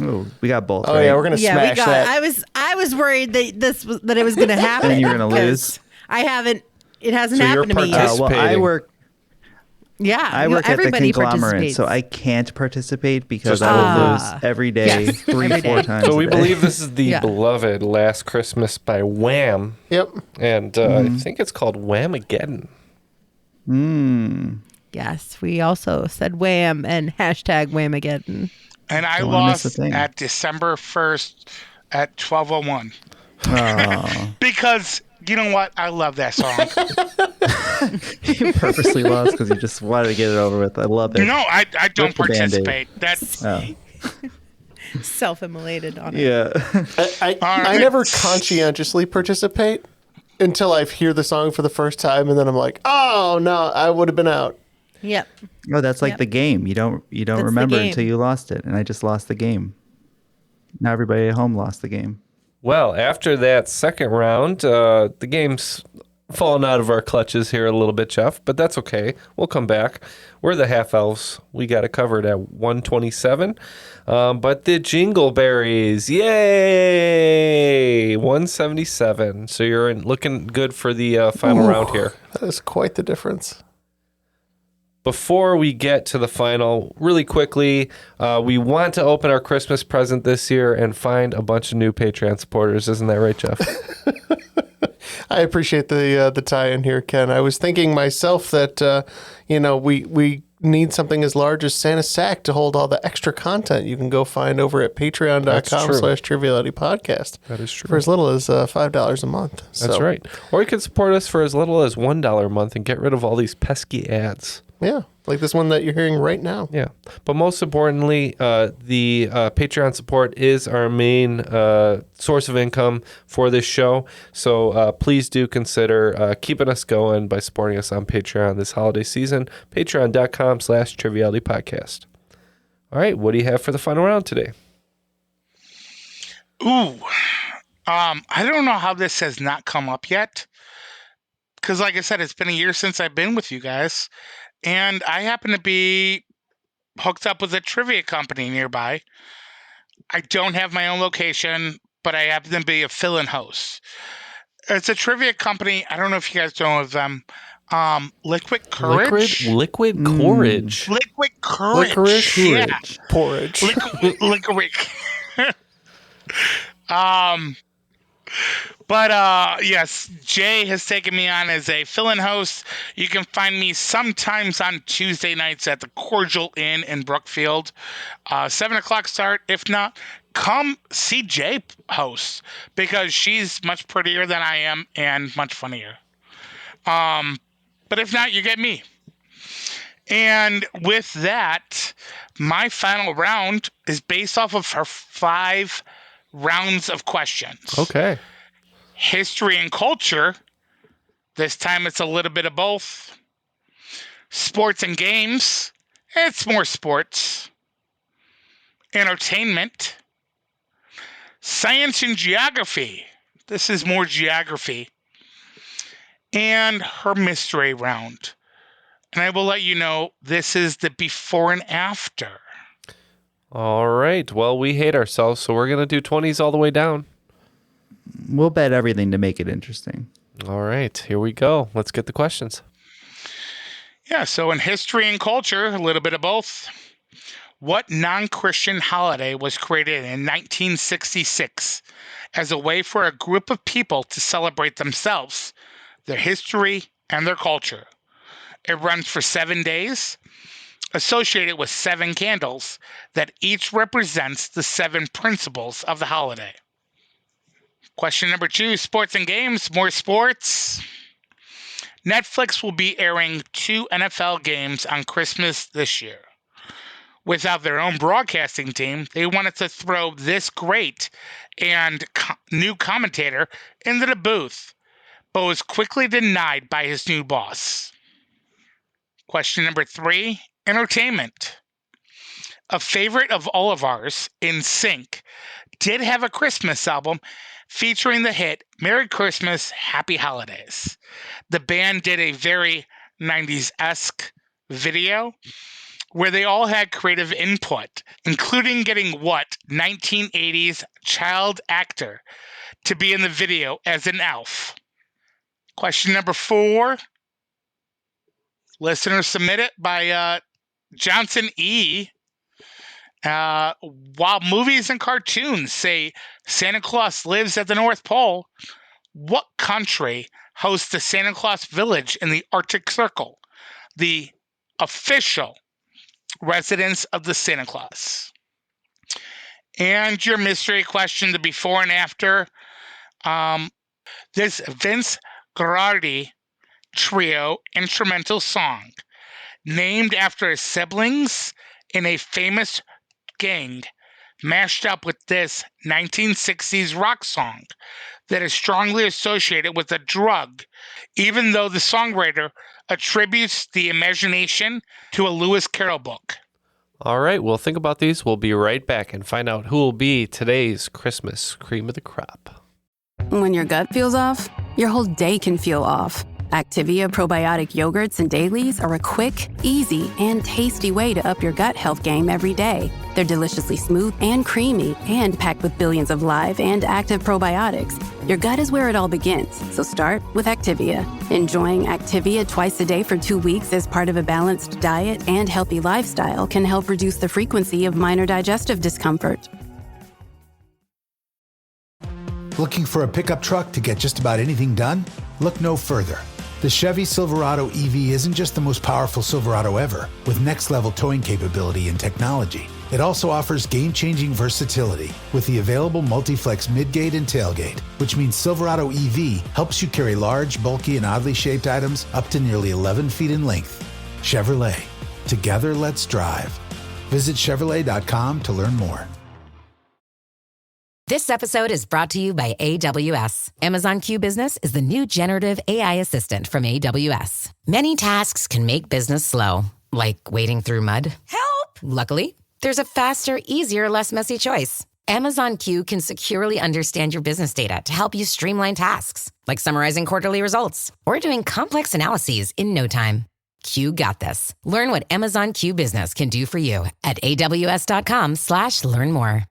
Oh, we got both. Oh right? yeah, we're gonna smash that. I was worried that it was gonna happen. And you're gonna lose. I haven't. It hasn't happened to me yet. Well, Yeah, I work at the everybody conglomerate, participates. so I can't participate because Just I will Ah. lose every day, Yes, 3-4 every day. times. So a we day. believe this is the Yeah. beloved Last Christmas by Wham. Yep. And I think it's called Whamageddon. Yes, we also said Wham and hashtag Whamageddon. And I Don't wanna miss a lost thing. at December 1st at 12:01 Oh, because you know what? I love that song. you purposely lost because you just wanted to get it over with. I love it. No, I don't Rip the Band-Aid. participate. That's Oh. Self-immolated on it. Yeah. I never conscientiously participate until I hear the song for the first time, and then I'm like, oh no, I would have been out. Yep. Oh, that's like Yep. the game. You don't the remember game. until you lost it, and I just lost the game. Now everybody at home lost the game. Well, after that second round, the game's fallen out of our clutches here a little bit, Jeff, but that's okay. We'll come back. We're the half elves. We got it covered at 127. But the Jingle Berries, yay! 177. So you're looking good for the final round here. That is quite the difference. Before we get to the final, really quickly, we want to open our Christmas present this year and find a bunch of new Patreon supporters. Isn't that right, Jeff? I appreciate the tie-in here, Ken. I was thinking myself that we need something as large as Santa's sack to hold all the extra content you can go find over at patreon.com/trivialitypodcast. That is true. For as little as $5 a month. That's right. Or you can support us for as little as $1 a month and get rid of all these pesky ads. Yeah, like this one that you're hearing right now. Yeah. But most importantly, the Patreon support is our main source of income for this show. So please do consider keeping us going by supporting us on Patreon this holiday season. Patreon.com/trivialitypodcast. All right. What do you have for the final round today? ooh. I don't know how this has not come up yet. Because like I said, it's been a year since I've been with you guys. And I happen to be hooked up with a trivia company nearby. I don't have my own location, but I happen to be a fill-in host. It's a trivia company. I don't know if you guys know of them. Liquid Courage. Liquid Courage. Liquid Courage. Licorice? Yeah. Porridge. Licorice. But yes, Jay has taken me on as a fill-in host. You can find me sometimes on Tuesday nights at the Cordial Inn in Brookfield. 7 o'clock start. If not, come see Jay host because she's much prettier than I am and much funnier. But if not, you get me. And with that, my final round is based off of her 5 rounds of questions. Okay. History and culture. This time it's a little bit of both. Sports and games. It's more sports. Entertainment. Science and geography. This is more geography. And her mystery round. And I will let you know this is the before and after. All right. Well, we hate ourselves, so we're going to do 20s all the way down. We'll bet everything to make it interesting. All right. Here we go. Let's get the questions. Yeah, so in history and culture, a little bit of both. What non-Christian holiday was created in 1966 as a way for a group of people to celebrate themselves, their history, and their culture? It runs for 7 days, associated with 7 candles that each represents the 7 principles of the holiday. Question number 2, sports and games, more sports. Netflix will be airing 2 NFL games on Christmas this year. Without their own broadcasting team, they wanted to throw this great and new commentator into the booth, but was quickly denied by his new boss. Question number 3, entertainment. A favorite of all of ours, NSYNC, did have a Christmas album featuring the hit Merry Christmas, Happy Holidays. The band did a very 90s-esque video where they all had creative input, including getting 1980s child actor to be in the video as an elf. Question number 4, Listener submitted by Johnson E. While movies and cartoons say Santa Claus lives at the North Pole, what country hosts the Santa Claus Village in the Arctic Circle, the official residence of the Santa Claus? And your mystery question, the before and after. This Vince Guaraldi Trio instrumental song, named after his siblings in a famous gang, mashed up with this 1960s rock song that is strongly associated with a drug, even though the songwriter attributes the imagination to a Lewis Carroll book. All right, we'll think about these. We'll be right back and find out who will be today's Christmas cream of the crop. When your gut feels off, your whole day can feel off. Activia probiotic yogurts and dailies are a quick, easy, and tasty way to up your gut health game every day. They're deliciously smooth and creamy and packed with billions of live and active probiotics. Your gut is where it all begins, so start with Activia. Enjoying Activia twice a day for 2 weeks as part of a balanced diet and healthy lifestyle can help reduce the frequency of minor digestive discomfort. Looking for a pickup truck to get just about anything done? Look no further. The Chevy Silverado EV isn't just the most powerful Silverado ever, with next-level towing capability and technology. It also offers game-changing versatility with the available multi-flex midgate and tailgate, which means Silverado EV helps you carry large, bulky, and oddly shaped items up to nearly 11 feet in length. Chevrolet. Together, let's drive. Visit Chevrolet.com to learn more. This episode is brought to you by AWS. Amazon Q Business is the new generative AI assistant from AWS. Many tasks can make business slow, like wading through mud. Help! Luckily, there's a faster, easier, less messy choice. Amazon Q can securely understand your business data to help you streamline tasks, like summarizing quarterly results or doing complex analyses in no time. Q got this. Learn what Amazon Q Business can do for you at aws.com/learn more.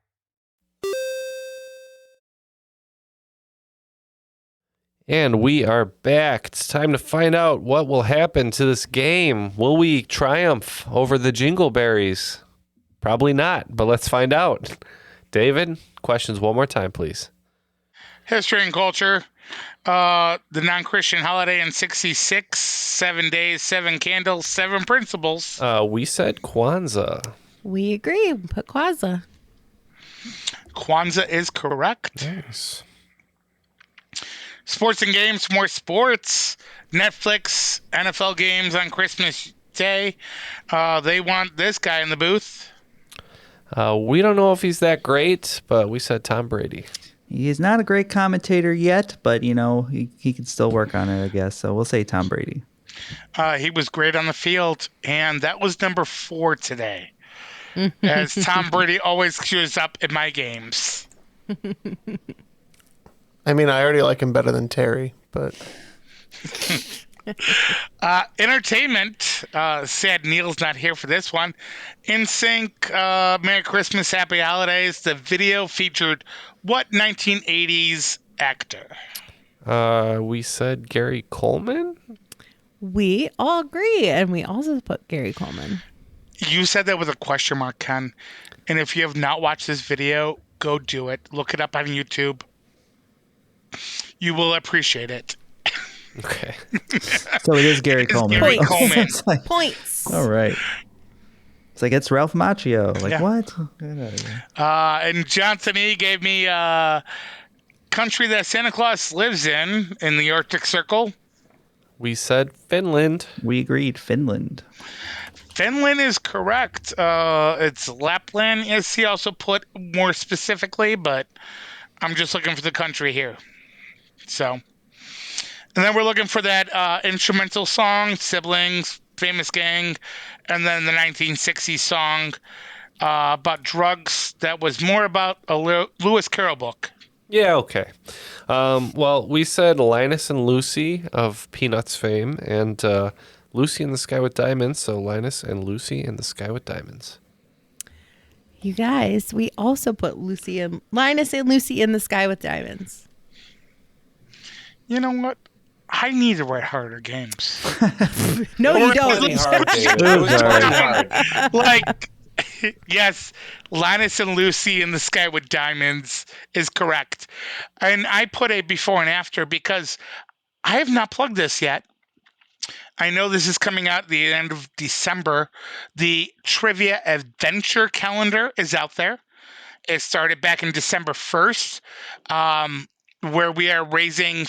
And we are back. It's time to find out what will happen to this game. Will we triumph over the Jingle Berries? Probably not, but let's find out. David, questions one more time, please. History and culture. The non-Christian holiday in 66, 7 days, 7 candles, 7 principles. We said Kwanzaa. We agree. Put Kwanzaa. Kwanzaa is correct. Yes. Sports and games, more sports. Netflix, NFL games on Christmas Day. They want this guy in the booth. We don't know if he's that great, but we said Tom Brady. He's not a great commentator yet, but, you know, he can still work on it, I guess. So we'll say Tom Brady. He was great on the field, and that was number 4 today. As Tom Brady always shows up in my games. I mean, I already like him better than Terry, but... Entertainment. Sad Neil's not here for this one. NSYNC, Merry Christmas, Happy Holidays. The video featured what 1980s actor? We said Gary Coleman? We all agree, and we also put Gary Coleman. You said that with a question mark, Ken. And if you have not watched this video, go do it. Look it up on YouTube. You will appreciate it. Okay. So it is Gary Coleman. Gary Coleman. Like, Points. all right. It's like, it's Ralph Macchio. Like, Yeah. what? Get out of here. And Johnson E. gave me country that Santa Claus lives in the Arctic Circle. We said Finland. We agreed. Finland. Finland is correct. It's Lapland, as he also put more specifically, but I'm just looking for the country here. So, and then we're looking for that instrumental song, Siblings, Famous Gang, and then the 1960s song about drugs that was more about a Lewis Carroll book. Yeah, okay. Well, we said Linus and Lucy of Peanuts fame, and Lucy in the Sky with Diamonds, so Linus and Lucy in the Sky with Diamonds. You guys, we also put Linus and Lucy in the Sky with Diamonds. You know what? I need to write harder games. No, you don't. Like, yes, Linus and Lucy in the Sky with Diamonds is correct. And I put a before and after because I have not plugged this yet. I know this is coming out at the end of December. The Trivia Adventure Calendar is out there. It started back in December 1st, where we are raising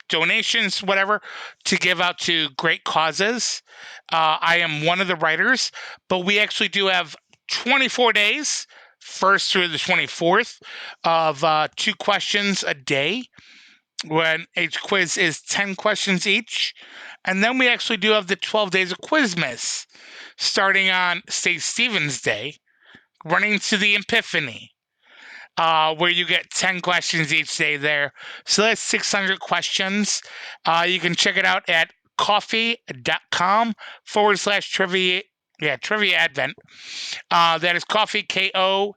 donations, whatever, to give out to great causes. I am one of the writers, but we actually do have 24 days, 1st through the 24th, of 2 questions a day, when each quiz is 10 questions each. And then we actually do have the 12 days of Quizmas, starting on St. Stephen's Day, running to the Epiphany, where you get 10 questions each day there. So that's 600 questions. You can check it out at coffee.com/trivia. Yeah, Trivia Advent. That is coffee, KO-FI.com.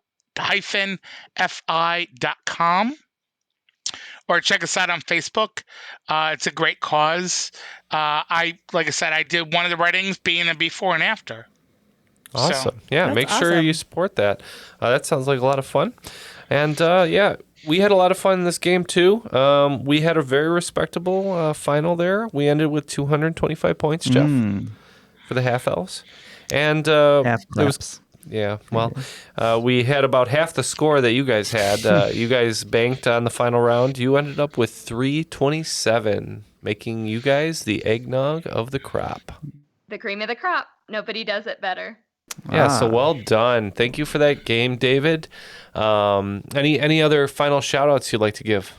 Or check us out on Facebook. It's a great cause. Like I said, I did one of the writings being a before and after. Awesome. So, yeah, make sure you support that. That sounds like a lot of fun. And yeah, we had a lot of fun in this game too. We had a very respectable final there. We ended with 225 points, Jeff, for the half elves. And half it was, yeah, well, we had about half the score that you guys had. You guys banked on the final round. You ended up with 327, making you guys the eggnog of the crop. The cream of the crop. Nobody does it better. Yeah, so well done. Thank you for that game, David. Any other final shout-outs you'd like to give?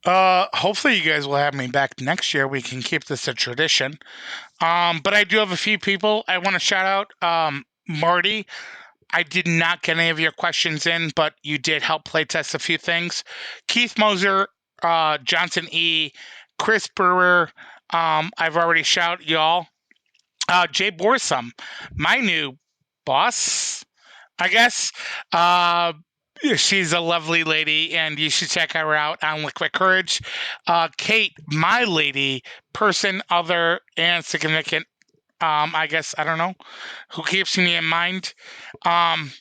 Hopefully you guys will have me back next year. We can keep this a tradition. But I do have a few people I want to shout out. Marty, I did not get any of your questions in, but you did help playtest a few things. Keith Moser, Johnson E., Chris Brewer, I've already shouted y'all. Jay Borsum, my new boss, I guess. She's a lovely lady, and you should check her out on Liquid Courage. Kate, my lady, person, other, and significant, I guess, I don't know, who keeps me in mind. And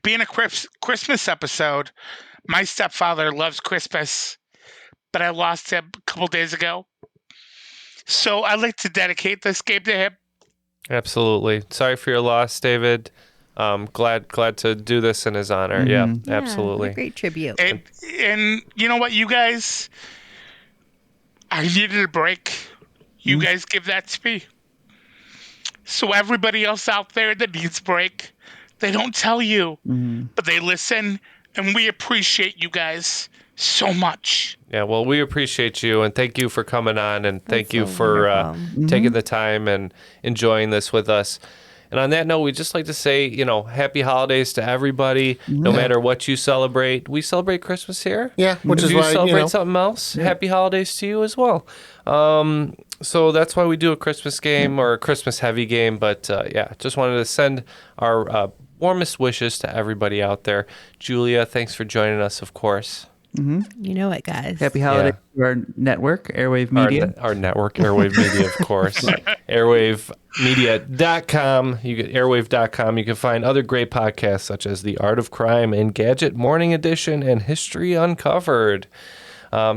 being a Christmas episode, my stepfather loves Christmas, but I lost him a couple days ago. So I'd like to dedicate this game to him. Absolutely. Sorry for your loss, David. Glad to do this in his honor. Yeah, absolutely. Great tribute. And you know what, you guys, I needed a break. You guys give that to me. So everybody else out there that needs a break, they don't tell you, but they listen, and we appreciate you guys so much. Yeah, well, we appreciate you, and thank you for coming on, and thank you for taking the time and enjoying this with us. And on that note, we'd just like to say, happy holidays to everybody, no matter what you celebrate. We celebrate Christmas here. Yeah, which if is you why, celebrate something else, happy holidays to you as well. So that's why we do a Christmas game or a Christmas heavy game. But just wanted to send our warmest wishes to everybody out there. Julia, thanks for joining us, of course. You know it, guys. Happy holidays to our network, Airwave Media. Our network, Airwave Media, of course. AirwaveMedia.com. You get Airwave.com. You can find other great podcasts such as The Art of Crime and Gadget Morning Edition and History Uncovered.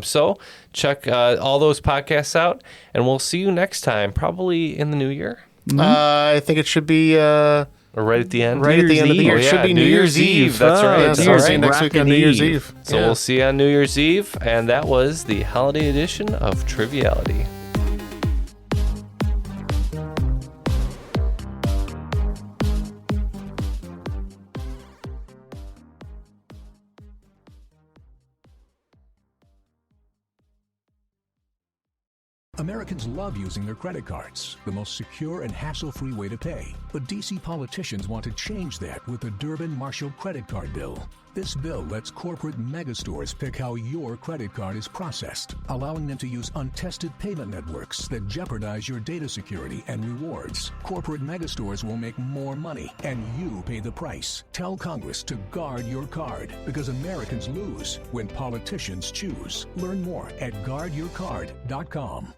So check all those podcasts out, and we'll see you next time, probably in the new year. I think it should be... Or right at the end? Right at the end of the year. It should be New Year's Eve. That's right. That's all right. Next week on New Year's Eve. So we'll see you on New Year's Eve. And that was the holiday edition of Triviality. Americans love using their credit cards, the most secure and hassle-free way to pay. But D.C. politicians want to change that with the Durbin-Marshall credit card bill. This bill lets corporate megastores pick how your credit card is processed, allowing them to use untested payment networks that jeopardize your data security and rewards. Corporate megastores will make more money, and you pay the price. Tell Congress to guard your card, because Americans lose when politicians choose. Learn more at guardyourcard.com.